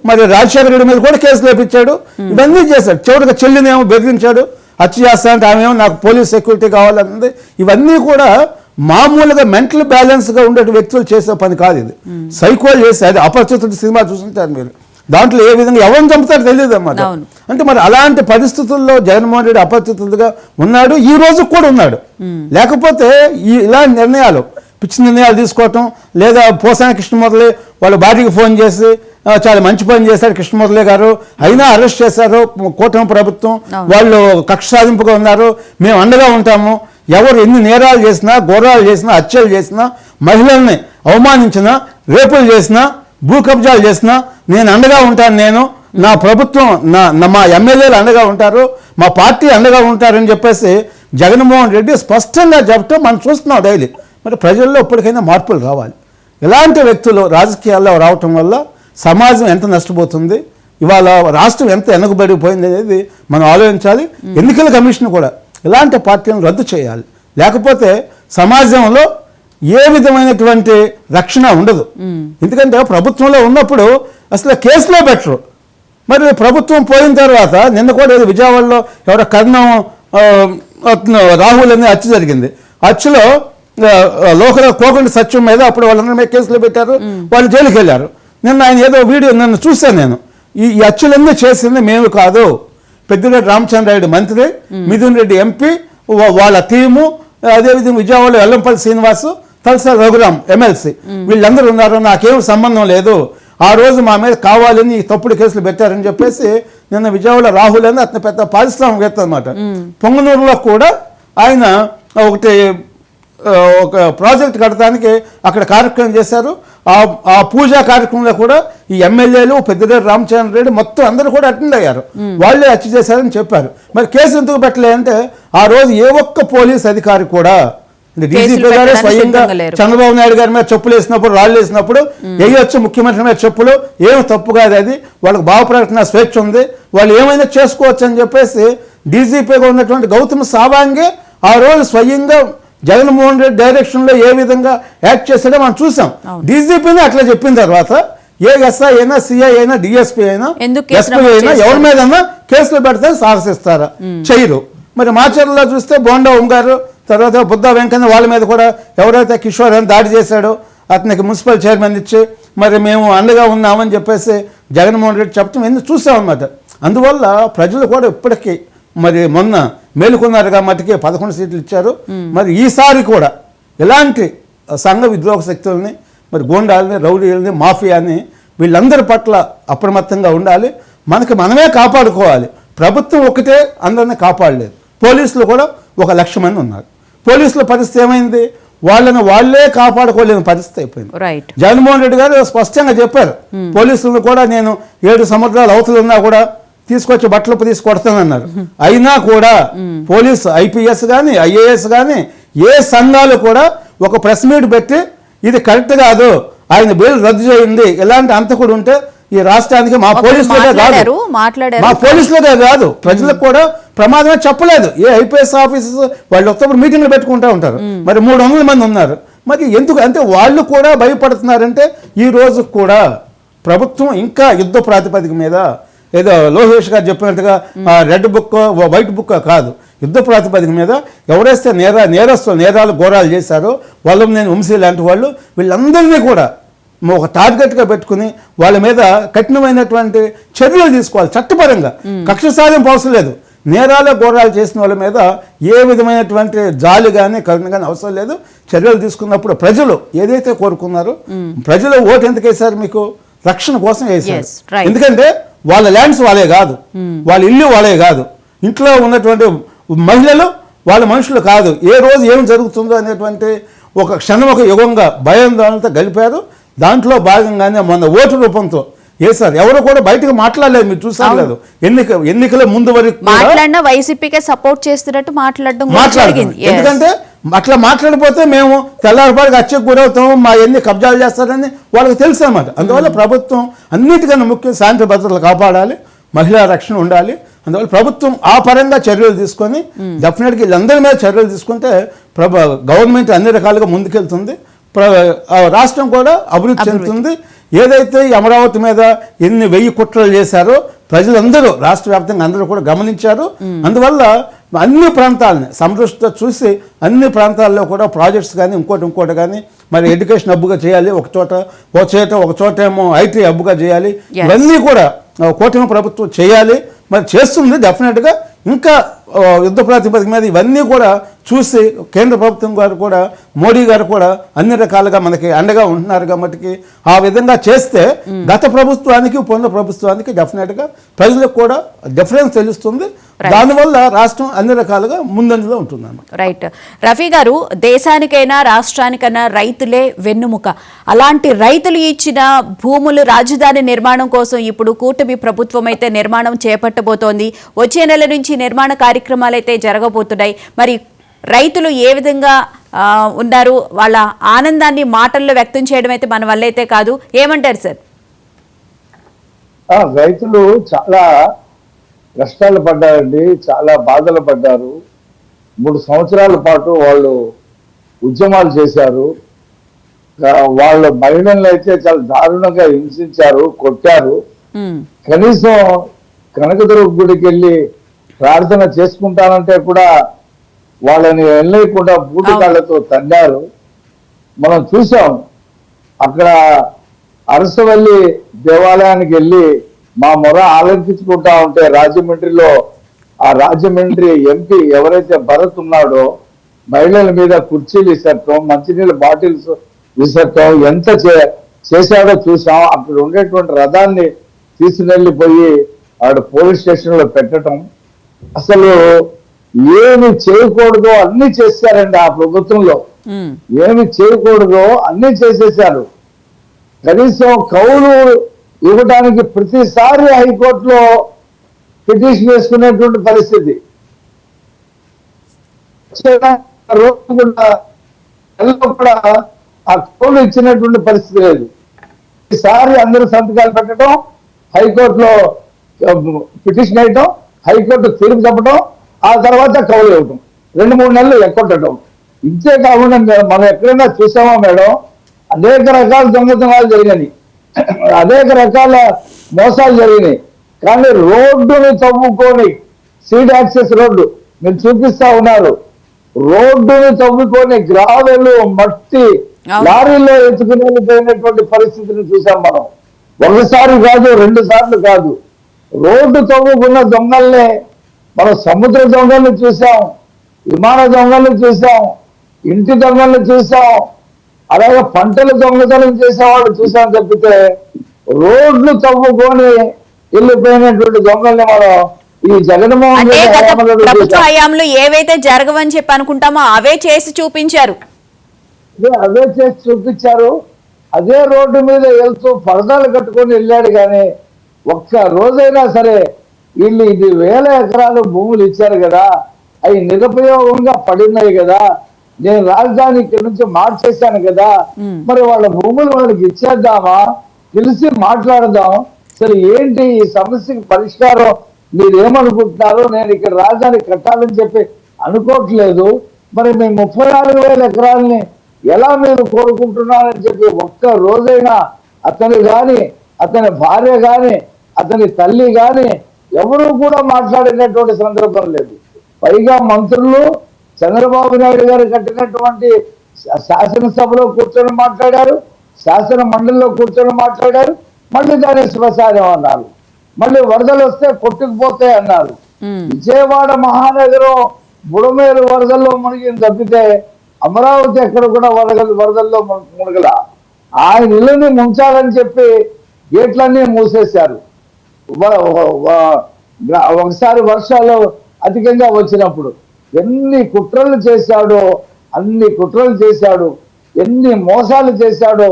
మరి రాజశేఖర రెడ్డి మీద కూడా కేసులు వేపించాడు, ఇవన్నీ చేశాడు. చివరికి చెల్లినేమో బెదిరించాడు, హత్య చేస్తా అంటే ఆమె నాకు పోలీస్ సెక్యూరిటీ కావాలన్నది. ఇవన్నీ కూడా మామూలుగా మెంటల్ బ్యాలెన్స్గా ఉండే వ్యక్తులు చేసే పని కాదు, ఇది సైకోలు చేసి. అది అపరిచితుడు సినిమా చూసుంటారు మీరు, దాంట్లో ఏ విధంగా ఎవరిని చంపుతారో తెలియదు అన్నమాట. అంటే మరి అలాంటి పరిస్థితుల్లో జగన్మోహన్ రెడ్డి అపరిచితుడుగా ఉన్నాడు, ఈ రోజు కూడా ఉన్నాడు. లేకపోతే ఇలాంటి నిర్ణయాలు పిచ్చి నిర్ణయాలు తీసుకోవటం, లేదా పోసాని కృష్ణమురళి వాళ్ళ భార్యకి ఫోన్ చేసి చాలా మంచి పని చేశాడు కృష్ణమురళి గారు, అయినా అరెస్ట్ చేశారు కూటమి ప్రభుత్వం, వాళ్ళు కక్ష సాధింపుగా ఉన్నారు, మేము అండగా ఉంటాము, ఎవరు ఎన్ని నేరాలు చేసినా ఘోరాలు చేసినా హత్యలు చేసినా మహిళల్ని అవమానించినా రేపులు చేసినా భూ కబ్జాలు చేసినా నేను అండగా ఉంటాను, నేను నా ప్రభుత్వం మా ఎమ్మెల్యేలు అండగా ఉంటారు, మా పార్టీ అండగా ఉంటారని చెప్పేసి జగన్మోహన్ రెడ్డి స్పష్టంగా చెప్పడం మనం చూస్తున్నాం డైలీ. మరి ప్రజల్లో ఇప్పటికైనా మార్పులు రావాలి. ఇలాంటి వ్యక్తులు రాజకీయాల్లో రావటం వల్ల సమాజం ఎంత నష్టపోతుంది, ఇవాళ రాష్ట్రం ఎంత వెనకబడిపోయింది అనేది మనం ఆలోచించాలి. ఎన్నికల కమిషన్ కూడా ఇలాంటి పార్టీలను రద్దు చేయాలి, లేకపోతే సమాజంలో ఏ విధమైనటువంటి రక్షణ ఉండదు. ఎందుకంటే ప్రభుత్వంలో ఉన్నప్పుడు అసలు కేసులో పెట్టరు. మరి ప్రభుత్వం పోయిన తర్వాత నిన్న కూడా విజయవాడలో ఎవరో కర్ణం రాహుల్ అనే హత్య జరిగింది. హత్యలో లోకల్ కోకండి సత్యం మీద అప్పుడు వాళ్ళందరి మీద కేసులు పెట్టారు, వాళ్ళు జైలుకి వెళ్ళారు. నిన్న ఆయన ఏదో వీడియో నన్ను చూశాను నేను, ఈ హత్యలన్నీ చేసింది మేము కాదు, పెద్దిరెడ్డి రామచంద్రారెడ్డి మంత్రి, మిథున్ రెడ్డి ఎంపీ, వాళ్ళ టీము, అదేవిధంగా విజయవాడలో వెల్లంపల్లి శ్రీనివాసు, తలసాని రఘురాం ఎమ్మెల్సీ, వీళ్ళందరూ ఉన్నారు, నాకేం సంబంధం లేదు, ఆ రోజు మా మీద కావాలని తప్పుడు కేసులు పెట్టారని చెప్పేసి నిన్న విజయవాడ రాహుల్ అని అతను పెద్ద పారిశ్రామికవేత్త అనమాట. పొంగనూరులో కూడా ఆయన ఒక ప్రాజెక్ట్ కట్టడానికి అక్కడ కార్యక్రమం చేశారు. ఆ పూజా కార్యక్రమంలో కూడా ఈ ఎమ్మెల్యేలు పెద్దిరెడ్డి రామచంద్రారెడ్డి మొత్తం అందరూ కూడా అటెండ్ అయ్యారు, వాళ్ళే హత్య చేశారని చెప్పారు. మరి కేసు ఎందుకు పెట్టలేదంటే ఆ రోజు ఏ ఒక్క పోలీస్ అధికారి కూడా, డీజీపీ గారే స్వయంగా చంద్రబాబు నాయుడు గారి మీద చెప్పులు వేసినప్పుడు రాళ్ళు వేసినప్పుడు వేయొచ్చు, ముఖ్యమంత్రి మీద చెప్పులు ఏమి తప్పు కాదు, అది వాళ్ళకి భావ ప్రకటన స్వేచ్ఛ ఉంది, వాళ్ళు ఏమైనా చేసుకోవచ్చు అని చెప్పేసి డీజీపీగా ఉన్నటువంటి గౌతమ్ సావాంగే ఆ రోజు స్వయంగా జగన్మోహన్ రెడ్డి డైరెక్షన్లో ఏ విధంగా యాక్ట్ చేశాడో మనం చూసాం. డీజీపీని అట్లా చెప్పిన తర్వాత ఏ ఎస్ఐ అయినా, సిఐ అయినా, డిఎస్పీ అయినా, ఎస్పీ అయినా ఎవరి మీదన్నా కేసులు పెడితే సాహసిస్తారా? చేయరు. మరి మాచర్లలో చూస్తే బోండా ఓం గారు, తర్వాత బుద్ధ వెంకన్న వాళ్ళ మీద కూడా ఎవరైతే కిషోర్ అని దాడి చేశాడో అతనికి మున్సిపల్ చైర్మన్ ఇచ్చి మరి మేము అండగా ఉన్నామని చెప్పేసి జగన్మోహన్ రెడ్డి చెప్పడం ఎందుకు చూసామన్నమాట. అందువల్ల ప్రజలు కూడా ఇప్పటికీ మరి మొన్న మేలుకున్నారుగా మటుకి 11 సీట్లు ఇచ్చారు. మరి ఈసారి కూడా ఇలాంటి సంఘ విద్రోహ శక్తుల్ని, మరి గూండాలని, రౌడీలని, మాఫియాని వీళ్ళందరి పట్ల అప్రమత్తంగా ఉండాలి. మనమే కాపాడుకోవాలి. ప్రభుత్వం ఒకటే అందరినీ కాపాడలేదు. పోలీసులు కూడా 1,00,000 మంది ఉన్నారు. పోలీసుల పరిస్థితి ఏమైంది? వాళ్ళే కాపాడుకోలేని పరిస్థితి అయిపోయింది. జగన్మోహన్ రెడ్డి గారు స్పష్టంగా చెప్పారు, పోలీసులను కూడా నేను 7 సముద్రాల అవతలు ఉన్నా కూడా తీసుకొచ్చి బట్టలు తీసి కొడతానన్నారు. అయినా కూడా పోలీసు ఐపీఎస్ కానీ, ఐఏఎస్ కానీ ఏ సంఘాలు కూడా ఒక ప్రెస్ మీట్ పెట్టి ఇది కరెక్ట్ కాదు, ఆయన బెయిల్ రద్దు చేయండి, ఇలాంటి అంతకుడు ఉంటే ఈ రాష్ట్రానికి మా పోలీసులకే కాదు ప్రజలకు కూడా ప్రమాదమే చెప్పలేదు. ఏ ఐపీఎస్ ఆఫీసర్స్ వాళ్ళు వస్తప్పుడు మీటింగ్లు పెట్టుకుంటూ ఉంటారు. మరి 300 మంది ఉన్నారు. మరి ఎందుకు అంటే వాళ్ళు కూడా భయపడుతున్నారంటే ఈ రోజు కూడా ప్రభుత్వం ఇంకా యుద్ధ ప్రాతిపదిక మీద ఏదో లోకేష్ గారు చెప్పినట్టుగా రెడ్ బుక్ వైట్ బుక్ కాదు, యుద్ధ ప్రాతిపదిక మీద ఎవరైతే నేరాలు ఘోరాలు చేశారో వల్లభనేని వంశీ లాంటి వాళ్ళు వీళ్ళందరినీ కూడా ఒక టార్గెట్గా పెట్టుకుని వాళ్ళ మీద కఠినమైనటువంటి చర్యలు తీసుకోవాలి. చట్టపరంగా కక్ష సాధింపు అవసరం లేదు. నేరాలు ఘోరాలు చేసిన వాళ్ళ మీద ఏ విధమైనటువంటి జాలి కానీ కరుణ కానీ అవసరం లేదు. చర్యలు తీసుకున్నప్పుడు ప్రజలు ఏదైతే కోరుకున్నారో, ప్రజలు ఓటు ఎందుకు వేశారు? మీకు రక్షణ కోసం వేశారు. ఎందుకంటే వాళ్ళ ల్యాండ్స్ వాళ్ళే కాదు, వాళ్ళ ఇల్లు వాళ్ళే కాదు, ఇంట్లో ఉన్నటువంటి మహిళలు వాళ్ళ మనుషులు కాదు. ఏ రోజు ఏం జరుగుతుందో అనేటువంటి ఒక క్షణం, ఒక యుగంగా భయాందోళనతో గడిపారు. దాంట్లో భాగంగానే మొన్న ఓటు రూపంతో వేశారు. ఎవరు కూడా బయటకు మాట్లాడలేదు. మీరు చూసారు లేదు, ఎన్నికల ముందు వరకు మాట్లాడినా వైసీపీకే సపోర్ట్ చేస్తున్నట్టు మాట్లాడడం. ఎందుకంటే అట్లా మాట్లాడిపోతే మేము తెల్లారిపాటికి హత్యకు గురవుతాము, మా ఎన్ని కబ్జాలు చేస్తారని వాళ్ళకి తెలుసు అన్నమాట. అందువల్ల ప్రభుత్వం అన్నిటికన్నా ముఖ్యం శాంతి భద్రతలు కాపాడాలి, మహిళా రక్షణ ఉండాలి. అందువల్ల ప్రభుత్వం ఆ పరంగా చర్యలు తీసుకొని డెఫినెట్గా వీళ్ళందరి మీద చర్యలు తీసుకుంటే గవర్నమెంట్ అన్ని రకాలుగా ముందుకెళ్తుంది, రాష్ట్రం కూడా అభివృద్ధి చెందుతుంది. ఏదైతే ఈ అమరావతి మీద ఎన్ని 1000 కుట్రలు చేశారో ప్రజలందరూ రాష్ట్ర వ్యాప్తంగా అందరూ కూడా గమనించారు. అందువల్ల అన్ని ప్రాంతాలని సమృద్ధితో చూసి అన్ని ప్రాంతాల్లో కూడా ప్రాజెక్ట్స్ కానీ ఇంకోటి కానీ మరి ఎడ్యుకేషన్ హబ్గా చేయాలి. ఒక చోట ఏమో ఐటీ హబ్గా చేయాలి. ఇవన్నీ కూడా కూటమి ప్రభుత్వం చేయాలి. మరి చేస్తుంది డెఫినెట్గా. ఇంకా యుద్ధ ప్రాతిపదిక మీద ఇవన్నీ కూడా చూసి కేంద్ర ప్రభుత్వం గారు కూడా, మోడీ గారు కూడా అన్ని రకాలుగా మనకి అండగా ఉంటున్నారు. కాబట్టి ఆ విధంగా చేస్తే గత ప్రభుత్వానికి పొంద ప్రభుత్వానికి డెఫినెట్గా ప్రజలకు కూడా డిఫరెన్స్ తెలుస్తుంది. దానివల్ల రాష్ట్రం అన్ని రకాలుగా ముందంజలో ఉంటుందన్నమాట. రైట్. రఫీ గారు, దేశానికైనా రాష్ట్రానికైనా రైతులే వెన్నుముక. అలాంటి రైతులు ఇచ్చిన భూములు రాజధాని నిర్మాణం కోసం ఇప్పుడు కూటమి ప్రభుత్వం అయితే నిర్మాణం చేపట్టబోతోంది. వచ్చే నెల నుంచి నిర్మాణ కార్యక్రమాలు అయితే జరగబోతున్నాయి. మరి రైతులు ఏ విధంగా ఉన్నారు? వాళ్ళ ఆనందాన్ని మాటల్లో వ్యక్తం చేయడం అయితే మన వల్ల అయితే కాదు. ఏమంటారు సార్? రైతులు చాలా కష్టాలు పడ్డారండి, చాలా బాధలు పడ్డారు. 3 సంవత్సరాల పాటు వాళ్ళు ఉద్యమాలు చేశారు. వాళ్ళ మహిళలను అయితే చాలా దారుణంగా హింసించారు, కొట్టారు. కనీసం కనకదుర్గ గుడికి వెళ్ళి ప్రార్థన చేసుకుంటానంటే కూడా వాళ్ళని వెళ్ళకుండా బూటకాళ్లతో తన్నారు. మనం చూసాం. అక్కడ అరసవల్లి దేవాలయానికి వెళ్ళి మా మొర ఆలోచించుకుంటా ఉంటే రాజమండ్రిలో ఆ రాజమండ్రి ఎంపీ ఎవరైతే భరత్ ఉన్నాడో మహిళల మీద కుర్చీలు విసరటం, మంచినీళ్ళ బాటిల్స్ విసరటం ఎంత చేశాడో చూసాం. అక్కడ ఉండేటువంటి రథాన్ని తీసుకెళ్ళిపోయి ఆడ పోలీస్ స్టేషన్ లో పెట్టడం. అసలు ఏమి చేయకూడదో అన్ని చేశారండి ఆ ప్రభుత్వంలో. ఏమి చేయకూడదో అన్ని చేసేసారు. కనీసం కౌలు ఇవ్వడానికి ప్రతిసారి హైకోర్టులో పిటిషన్ వేసుకునేటువంటి పరిస్థితి. కూడా ఆ కౌలు ఇచ్చినటువంటి పరిస్థితి లేదు. ఈసారి అందరూ సంతకాలు పెట్టడం, హైకోర్టులో పిటిషన్ వేయటం, హైకోర్టు తీర్పు చెప్పడం, ఆ తర్వాత కౌలు ఇవ్వటం, 2-3 నెలలు ఎక్కొట్టడం. ఇంతే కాకుండా మనం ఎక్కడైనా చూసామా మేడం, అనేక రకాల దొంగతనాలు జరిగినాయి, అనేక రకాల మోసాలు జరిగినాయి. కానీ రోడ్డుని తవ్వుకొని, సీడ్ యాక్సెస్ రోడ్డు మీరు చూపిస్తా ఉన్నారు, రోడ్డుని తవ్వుకొని గ్రావెలు మట్టి లారీలో ఎత్తుకుని వెళ్ళిపోయినటువంటి పరిస్థితిని చూసాం మనం. ఒకసారి కాదు, 2 సార్లు కాదు. రోడ్డు తవ్వుకున్న దొంగల్ని మనం సముద్ర దొంగల్ని చూసాం, విమాన దొంగల్ని చూసాం, ఇంటి దొంగల్ని చూసాం, అలాగే పంటల దొంగతనం చేసేవాళ్ళు చూసాం తప్పితే రోడ్లు తవ్వుకొని వెళ్ళిపోయినటువంటి దొంగల్ని మనం ఈ జగన్మోహన్ రెడ్డి ప్రభుత్వ హయాంలో ఏవైతే జరగవని చెప్పి అనుకుంటామో అవే చేసి చూపించారు. అదే చేసి చూపించారు. అదే రోడ్డు మీద వెళ్తూ పరదాలు కట్టుకొని వెళ్ళాడు. కానీ ఒక్క రోజైనా సరే వీళ్ళు ఇది 1000 ఎకరాలు భూములు ఇచ్చారు కదా, అవి నిరుపయోగంగా పడినాయి కదా, నేను రాజధాని ఇక్కడి నుంచి మార్చేశాను కదా, మరి వాళ్ళ భూములు వాళ్ళకి ఇచ్చేద్దామా, పిలిచి మాట్లాడదాం, సరే ఏంటి ఈ సమస్యకి పరిష్కారం మీరేమనుకుంటున్నారు, నేను ఇక్కడ రాజధాని కట్టాలని చెప్పి అనుకోవట్లేదు, మరి మేము 34,000 ఎకరాలని ఎలా మీరు కోరుకుంటున్నారని చెప్పి ఒక్క రోజైనా అతను కానీ, అతని భార్య కానీ, అతని తల్లి కానీ ఎవరు కూడా మాట్లాడినటువంటి సందర్భం లేదు. పైగా మంత్రులు చంద్రబాబు నాయుడు గారు కట్టినటువంటి శాసనసభలో కూర్చొని మాట్లాడారు, శాసన మండలిలో కూర్చొని మాట్లాడారు, మళ్ళీ దాన్ని శ్మశానం అన్నారు, మళ్ళీ వరదలు వస్తే కొట్టుకుపోతాయి అన్నారు. విజయవాడ మహానగరం బుడమేరు వరదల్లో మునిగింది తప్పితే అమరావతి ఎక్కడ కూడా వరదల్లో మునగల. ఆయన ఇల్లుని ముంచాలని చెప్పి గేట్లన్నీ మూసేశారు. ఒకసారి వర్షాలు అధికంగా వచ్చినప్పుడు ఎన్ని కుట్రలు చేశాడో అన్ని కుట్రలు చేశాడు, ఎన్ని మోసాలు చేశాడో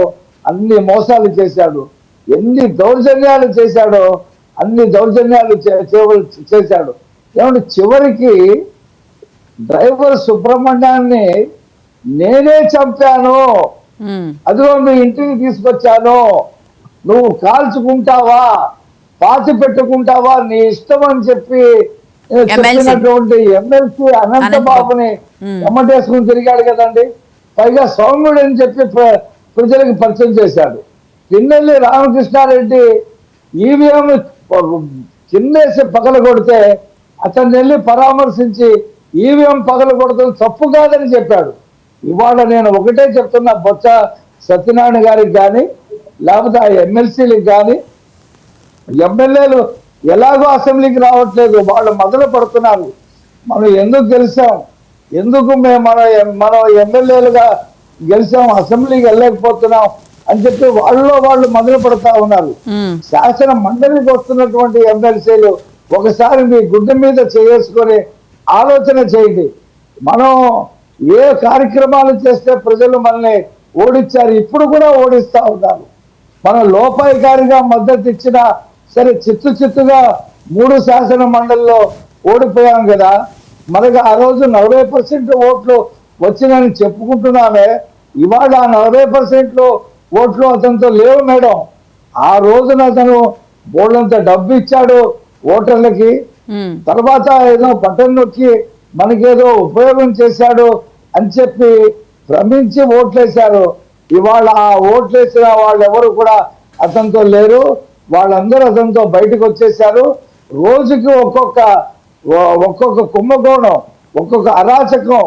అన్ని మోసాలు చేశాడు, ఎన్ని దౌర్జన్యాలు చేశాడో అన్ని దౌర్జన్యాలు చేశాడు. ఏమంటే చివరికి డ్రైవర్ సుబ్రహ్మణ్యాన్ని నేనే చంపాను, అదిగో మీ ఇంటికి తీసుకొచ్చాను, నువ్వు కాల్చుకుంటావా పాతి పెట్టుకుంటావా నీ ఇష్టం అని చెప్పి చెప్పినటువంటి ఎమ్మెల్సీ అనంతబాబుని ఎమ్మటేసుకుని తిరిగాడు కదండి. పైగా సౌమ్యుడు అని చెప్పి ప్రజలకు పరిచయం చేశాడు. పిన్నెల్లి రామకృష్ణారెడ్డి ఈవీఎం కిందేసి పగల కొడితే అతన్ని వెళ్ళి పరామర్శించి ఈవీఎం పగల కొడతాం తప్పు కాదని చెప్పాడు. ఇవాళ నేను ఒకటే చెప్తున్నా, బొత్స సత్యనారాయణ గారికి కానీ లేకపోతే ఆ ఎమ్మెల్సీలకు కానీ, ఎమ్మెల్యేలు ఎలాగో అసెంబ్లీకి రావట్లేదు, వాళ్ళు మొదలు పడుతున్నారు. మనం ఎందుకు గెలిచాం, ఎందుకు మనం ఎమ్మెల్యేలుగా గెలిచాం, అసెంబ్లీకి వెళ్ళలేకపోతున్నాం అని చెప్పి వాళ్ళు మొదలు పడుతూ ఉన్నారు. శాసన మండలికి వస్తున్నటువంటి ఎమ్మెల్సీలు ఒకసారి మీ గుడ్డ మీద చేసుకొని ఆలోచన చేయండి. మనం ఏ కార్యక్రమాలు చేస్తే ప్రజలు మనల్ని ఓడించారు, ఇప్పుడు కూడా ఓడిస్తూ ఉన్నారు. మనం లోపాయికారిగా మద్దతు ఇచ్చినా సరే చిత్తుగా 3 శాసన మండలిలో ఓడిపోయాం కదా. మనకి ఆ రోజు 40% ఓట్లు వచ్చినని చెప్పుకుంటున్నామే, ఇవాళ 40% ఓట్లు అతనితో లేవు మేడం. ఆ రోజున అతను బోర్డంత డబ్బు ఇచ్చాడు ఓటర్లకి, తర్వాత ఏదో బటన్ నొక్కి మనకేదో ఉపయోగం చేశాడు అని చెప్పి భ్రమించి ఓట్లేశారు. ఇవాళ ఆ ఓట్లేసిన వాళ్ళు ఎవరు కూడా అతనితో లేరు, వాళ్ళందరూ అతనితో బయటకు వచ్చేసారు. రోజుకి ఒక్కొక్క కుంభకోణం, ఒక్కొక్క అరాచకం,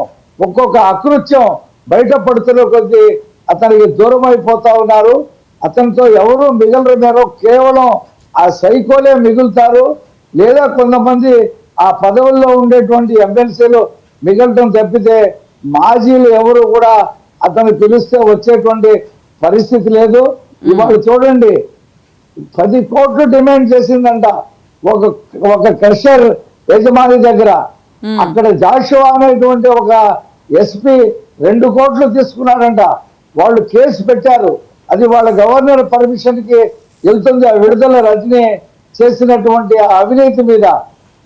ఒక్కొక్క అకృత్యం బయటపడుతున్న కొద్దీ అతనికి దూరం అయిపోతా ఉన్నారు. అతనితో ఎవరు మిగలరు, కేవలం ఆ సైకోలే మిగులుతారు, లేదా కొంతమంది ఆ పదవుల్లో ఉండేటువంటి ఎమ్మెల్సీలు మిగలటం తప్పితే మాజీలు ఎవరు కూడా అతను పిలిస్తే వచ్చేటువంటి పరిస్థితి లేదు. ఇవాళ చూడండి, 10 కోట్లు డిమాండ్ చేసిందంట ఒక క్రషర్ యజమాని దగ్గర. అక్కడ జాషువా అనేటువంటి ఒక ఎస్పీ 2 కోట్లు తీసుకున్నాడంట. వాళ్ళు కేసు పెట్టారు, అది వాళ్ళ గవర్నర్ పర్మిషన్ కి వెళ్తుంది. ఆ విడుదల రజనీ చేసినటువంటి అవినీతి మీద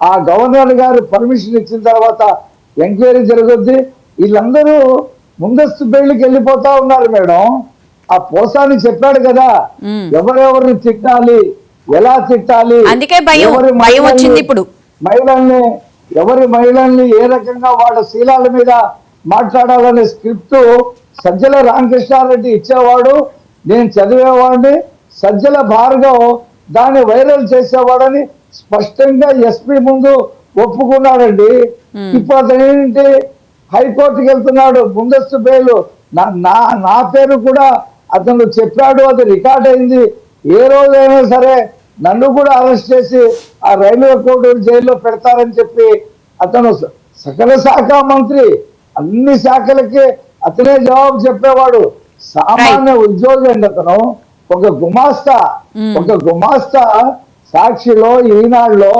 ఆ గవర్నర్ గారు పర్మిషన్ ఇచ్చిన తర్వాత ఎంక్వైరీ జరుగుద్ది. వీళ్ళందరూ ముందస్తు బెయిల్కి వెళ్ళిపోతా ఉన్నారు మేడం. ఆ పోసాని చెప్పాడు కదా ఎవరెవరిని తిట్టాలి, ఎలా తిట్టాలి, అందుకే భయం వచ్చింది. ఇప్పుడు మహిళల్ని ఎవరి మహిళల్ని ఏ రకంగా వాళ్ళ శీలాల మీద మాట్లాడాలనే స్క్రిప్ట్ సజ్జల రామకృష్ణారెడ్డి ఇచ్చేవాడు, నేను చదివేవాడిని. సజ్జల భార్గవ్ దాన్ని వైరల్ చేసేవాడని స్పష్టంగా ఎస్పీ ముందు ఒప్పుకున్నాడండి. ఇప్పుడు అతనేంటి హైకోర్టుకి వెళ్తున్నాడు, ముందస్తు బెయిల్. నా పేరు కూడా అతను చెప్పాడు, అది రికార్డ్ అయింది. ఏ రోజైనా సరే నన్ను కూడా అరెస్ట్ చేసి ఆ రైల్వే కోర్టు జైల్లో పెడతారని చెప్పి అతను సకల శాఖ మంత్రి, అన్ని శాఖలకి అతనే జవాబు చెప్పేవాడు. సామాన్య ఉద్యోగి అండి అతను. ఒక గుమాస్తా సాక్షిలో ఈనాడులో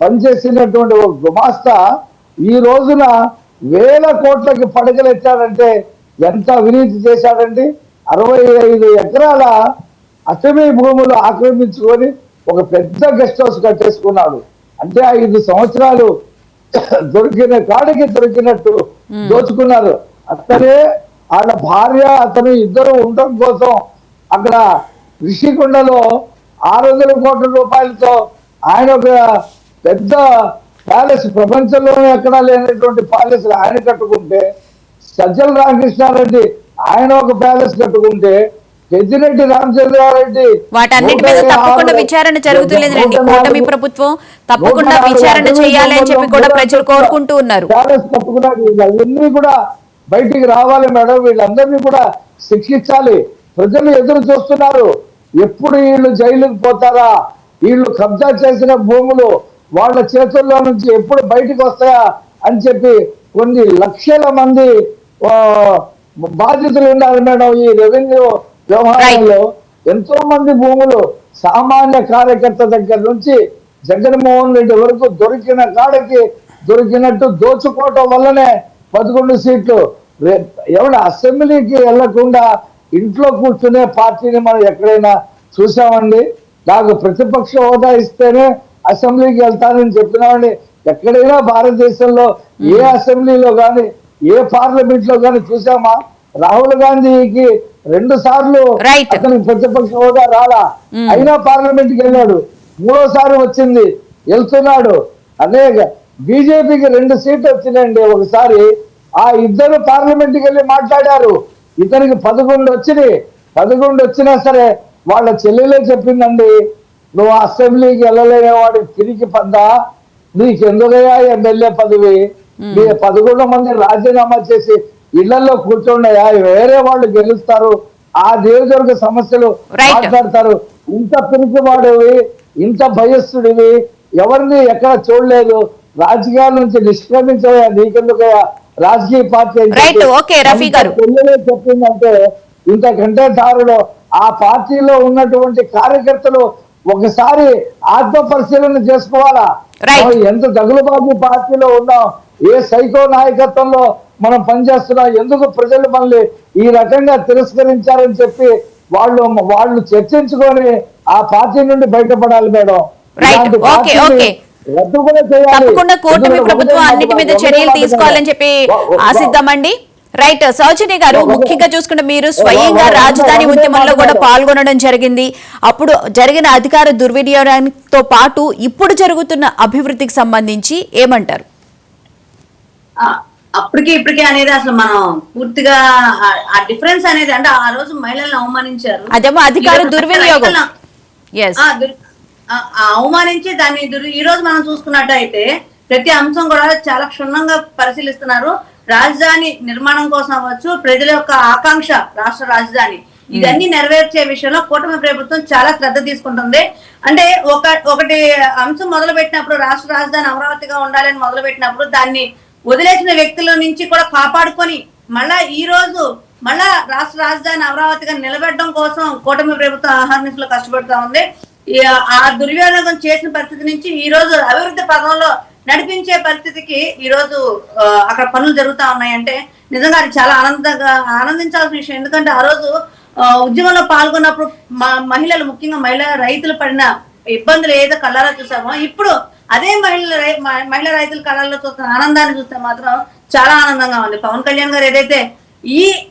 పనిచేసినటువంటి ఒక గుమాస్తా ఈ రోజున 1000 కోట్లకి పడగలెట్టాడంటే ఎంత అవినీతి చేశాడండి. 65 ఎకరాల అటవీ భూములు ఆక్రమించుకొని ఒక పెద్ద గెస్ట్ హౌస్ కట్టేసుకున్నాడు. అంటే 5 సంవత్సరాలు దొరికిన కాడికి దొరికినట్టు దోచుకున్నారు. అతనే వాళ్ళ భార్య అతను ఇద్దరు ఉండటం కోసం అక్కడ రిషికొండలో 600 కోట్ల రూపాయలతో ఆయన ఒక పెద్ద ప్యాలెస్, ప్రపంచంలోనే ఎక్కడా లేనటువంటి ప్యాలెస్ ఆయన కట్టుకుంటే, సజ్జల రామకృష్ణారెడ్డి ఆయన ఒక ప్యాలెస్ కట్టుకుంటే, పెద్దిరెడ్డి రామచంద్రారెడ్డి వాటన్నిటి మీద తప్పకుండా విచారణ జరుగుతులేదండి. కూటమి ప్రభుత్వం తప్పకుండా విచారణ చేయాలి అని చెప్పి కూడా ప్రజలు కోరుకుంటూ ఉన్నారు. ప్యాలెస్ కట్టుకున్నాడు. ఇవన్నీ కూడా బయటికి రావాలి మేడం, వీళ్ళందరినీ కూడా శిక్షించాలి. ప్రజలు ఎదురు చూస్తున్నారు, ఎప్పుడు వీళ్ళు జైలుకు పోతారా, వీళ్ళు కబ్జా చేసిన భూములు వాళ్ళ చేతుల్లో నుంచి ఎప్పుడు బయటకు వస్తాయా అని చెప్పి కొన్ని లక్షల మంది బాధితులు ఉన్నారు మేడం. ఈ రెవెన్యూ వ్యవహారంలో ఎంతో మంది భూములు సామాన్య కార్యకర్త దగ్గర నుంచి జగన్మోహన్ రెడ్డి వరకు దొరికిన కాడకి దొరికినట్టు దోచుకోవటం వల్లనే 11 సీట్లు. ఎవరు అసెంబ్లీకి వెళ్లకుండా ఇంట్లో కూర్చునే పార్టీని మనం ఎక్కడైనా చూసామండి? నాకు ప్రతిపక్ష హోదా ఇస్తేనే అసెంబ్లీకి వెళ్తానని చెప్పినామండి. ఎక్కడైనా భారతదేశంలో ఏ అసెంబ్లీలో కానీ ఏ పార్లమెంట్ లో కానీ చూసామా? రాహుల్ గాంధీకి 2 సార్లు అతనికి ప్రతిపక్ష హోదా రాలా, అయినా పార్లమెంట్ కి వెళ్ళాడు. 3వసారి వచ్చింది, వెళ్తున్నాడు. అనేక బీజేపీకి 2 సీట్లు వచ్చినాయండి ఒకసారి. ఆ ఇద్దరు పార్లమెంట్ కి వెళ్ళి మాట్లాడారు. ఇతనికి 11 వచ్చినాయి. 11 వచ్చినా సరే వాళ్ళ చెల్లెలే చెప్పిందండి, నువ్వు అసెంబ్లీకి వెళ్ళలేని తిరిగి పద్దా, నీకెందుకయ్యా ఎమ్మెల్యే పదవి, మీ 11 మంది రాజీనామా చేసి ఇళ్లలో కూర్చోండియా, వేరే వాళ్ళు గెలుస్తారు, ఆ నియోజకవర్గ సమస్యలు మాట్లాడతారు. ఇంత పిరికివాడివి, ఇంత భయస్థుడివి, ఎవరిని ఎక్కడ చూడలేదు, రాజకీయాల నుంచి నిష్క్రమించవా, నీకెందుకయ్యా రాజకీయ పార్టీ చెప్పిందంటే ఇంతకంటే దారుడు. ఆ పార్టీలో ఉన్నటువంటి కార్యకర్తలు ఒకసారి ఆత్మ పరిశీలన చేసుకోవాలా. ఎంత దగులుబాబు పార్టీలో ఉన్నాం, ఏ సైకో నాయకత్వంలో మనం పనిచేస్తున్నాం, ఎందుకు ప్రజలు మనల్ని ఈ రకంగా తిరస్కరించారని చెప్పి వాళ్ళు చర్చించుకొని ఆ పార్టీ నుండి బయటపడాలి మేడం. తప్పకుండా కూటమి ప్రభుత్వం అన్నిటి మీద చర్యలు తీసుకోవాలని చెప్పి ఆశిద్దామండి. రైట్ సౌజన్య గారు, ముఖ్యంగా చూసుకుంటే మీరు స్వయంగా రాజధాని ఉద్యమంలో కూడా పాల్గొనడం జరిగింది. అప్పుడు జరిగిన అధికార దుర్వినియోగంతో పాటు ఇప్పుడు జరుగుతున్న అభివృద్ధికి సంబంధించి ఏమంటారు? అప్పటికి ఇప్పటికే అనేది అసలు మనం పూర్తిగా ఆ డిఫరెన్స్ అనేది, అంటే ఆ రోజు మహిళలను అవమానించారు, అదేమో అధికార దుర్వినియోగం అవమానించి దాన్ని ఈ రోజు మనం చూసుకున్నట్టయితే ప్రతి అంశం కూడా చాలా క్షుణ్ణంగా పరిశీలిస్తున్నారు. రాజధాని నిర్మాణం కోసం అవ్వచ్చు, ప్రజల యొక్క ఆకాంక్ష రాష్ట్ర రాజధాని, ఇదన్నీ నెరవేర్చే విషయంలో కూటమి ప్రభుత్వం చాలా శ్రద్ధ తీసుకుంటుంది. అంటే ఒకటి అంశం మొదలు పెట్టినప్పుడు, రాష్ట్ర రాజధాని అమరావతిగా ఉండాలని మొదలు పెట్టినప్పుడు దాన్ని వదిలేసిన వ్యక్తుల నుంచి కూడా కాపాడుకొని ఈ రోజు రాష్ట్ర రాజధాని అమరావతిగా నిలబెట్టడం కోసం కూటమి ప్రభుత్వం అహర్నిశలు కష్టపడుతూ ఉంది. ఆ దుర్వినియోగం చేసిన పరిస్థితి నుంచి ఈ రోజు అభివృద్ధి పదంలో నడిపించే పరిస్థితికి ఈ రోజు అక్కడ పనులు జరుగుతా ఉన్నాయంటే నిజంగా అది చాలా ఆనందించాల్సిన విషయం. ఎందుకంటే ఆ రోజు ఉద్యమంలో పాల్గొన్నప్పుడు మహిళలు, ముఖ్యంగా మహిళా రైతులు పడిన ఇబ్బందులు ఏదో కళ్ళారా చూసామో, ఇప్పుడు అదే మహిళా రైతుల కళ్ళల్లో చూస్తున్న ఆనందాన్ని చూస్తే మాత్రం చాలా ఆనందంగా ఉంది. పవన్ కళ్యాణ్ గారు ఏదైతే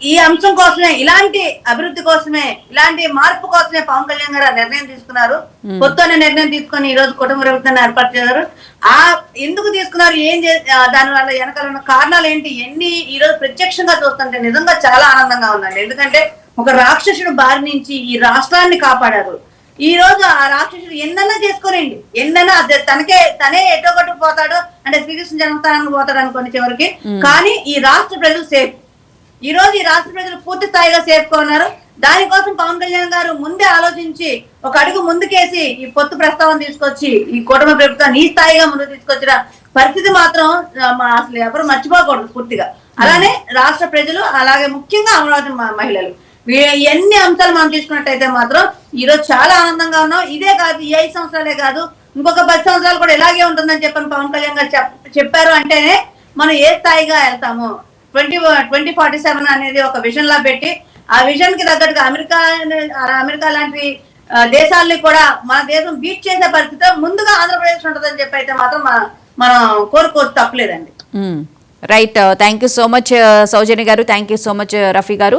ఈ అంశం కోసమే, ఇలాంటి అభివృద్ధి కోసమే, ఇలాంటి మార్పు కోసమే పవన్ కళ్యాణ్ గారు నిర్ణయం తీసుకున్నారు. కొత్త నిర్ణయం తీసుకొని ఈ రోజు కుటుంబ ప్రభుత్వాన్ని ఏర్పాటు చేశారు. ఎందుకు తీసుకున్నారు, దాని వల్ల వెనకాల ఉన్న కారణాలు ఏంటి, ఎన్ని ఈ రోజు ప్రత్యక్షంగా చూస్తుంటే నిజంగా చాలా ఆనందంగా ఉందండి. ఎందుకంటే ఒక రాక్షసుడు బారి నుంచి ఈ రాష్ట్రాన్ని కాపాడారు. ఈ రోజు ఆ రాక్షసుడు ఎన్నన్నా చేసుకోనండి, ఎన్నన్నా తనే ఎటో కొట్టు పోతాడు, అంటే శ్రీకృష్ణ జన్మస్థానానికి పోతాడు అనుకోని చివరికి. కానీ ఈ రాష్ట్ర ప్రజలు సేఫ్. ఈ రోజు ఈ రాష్ట్ర ప్రజలు పూర్తి స్థాయిగా సేఫ్ గా ఉన్నారు. దానికోసం పవన్ కళ్యాణ్ గారు ముందే ఆలోచించి ఒక అడుగు ముందుకేసి ఈ పొత్తు ప్రస్తావన తీసుకొచ్చి ఈ కూటమి ప్రభుత్వాన్ని ఈ స్థాయిగా ముందుకు తీసుకొచ్చిన పరిస్థితి మాత్రం అసలు ఎవరు మర్చిపోకూడదు పూర్తిగా. అలానే రాష్ట్ర ప్రజలు, అలాగే ముఖ్యంగా అమరావతి మహిళలు, ఎన్ని అంశాలు మనం తీసుకున్నట్టయితే మాత్రం ఈ రోజు చాలా ఆనందంగా ఉన్నాం. ఇదే కాదు, ఈ 5 సంవత్సరాలే కాదు, ఇంకొక 10 సంవత్సరాలు కూడా ఇలాగే ఉంటుందని చెప్పని పవన్ కళ్యాణ్ గారు చెప్పారు అంటేనే మనం ఏ స్థాయిగా వెళ్తాము. 2047 అనేది ఒక విజన్ లా పెట్టి ఆ విజన్ కి తగ్గట్టుగా అమెరికా లాంటి దేశాలని కూడా మన దేశం బీట్ చేసే పరిస్థితి ముందుగా ఆంధ్రప్రదేశ్ ఉంటుందని చెప్పి అయితే మాత్రం మనం కోరుకోవచ్చు, తప్పలేదండి. Right, thank you so much Soujanya garu, thank you so much Rafi గారు.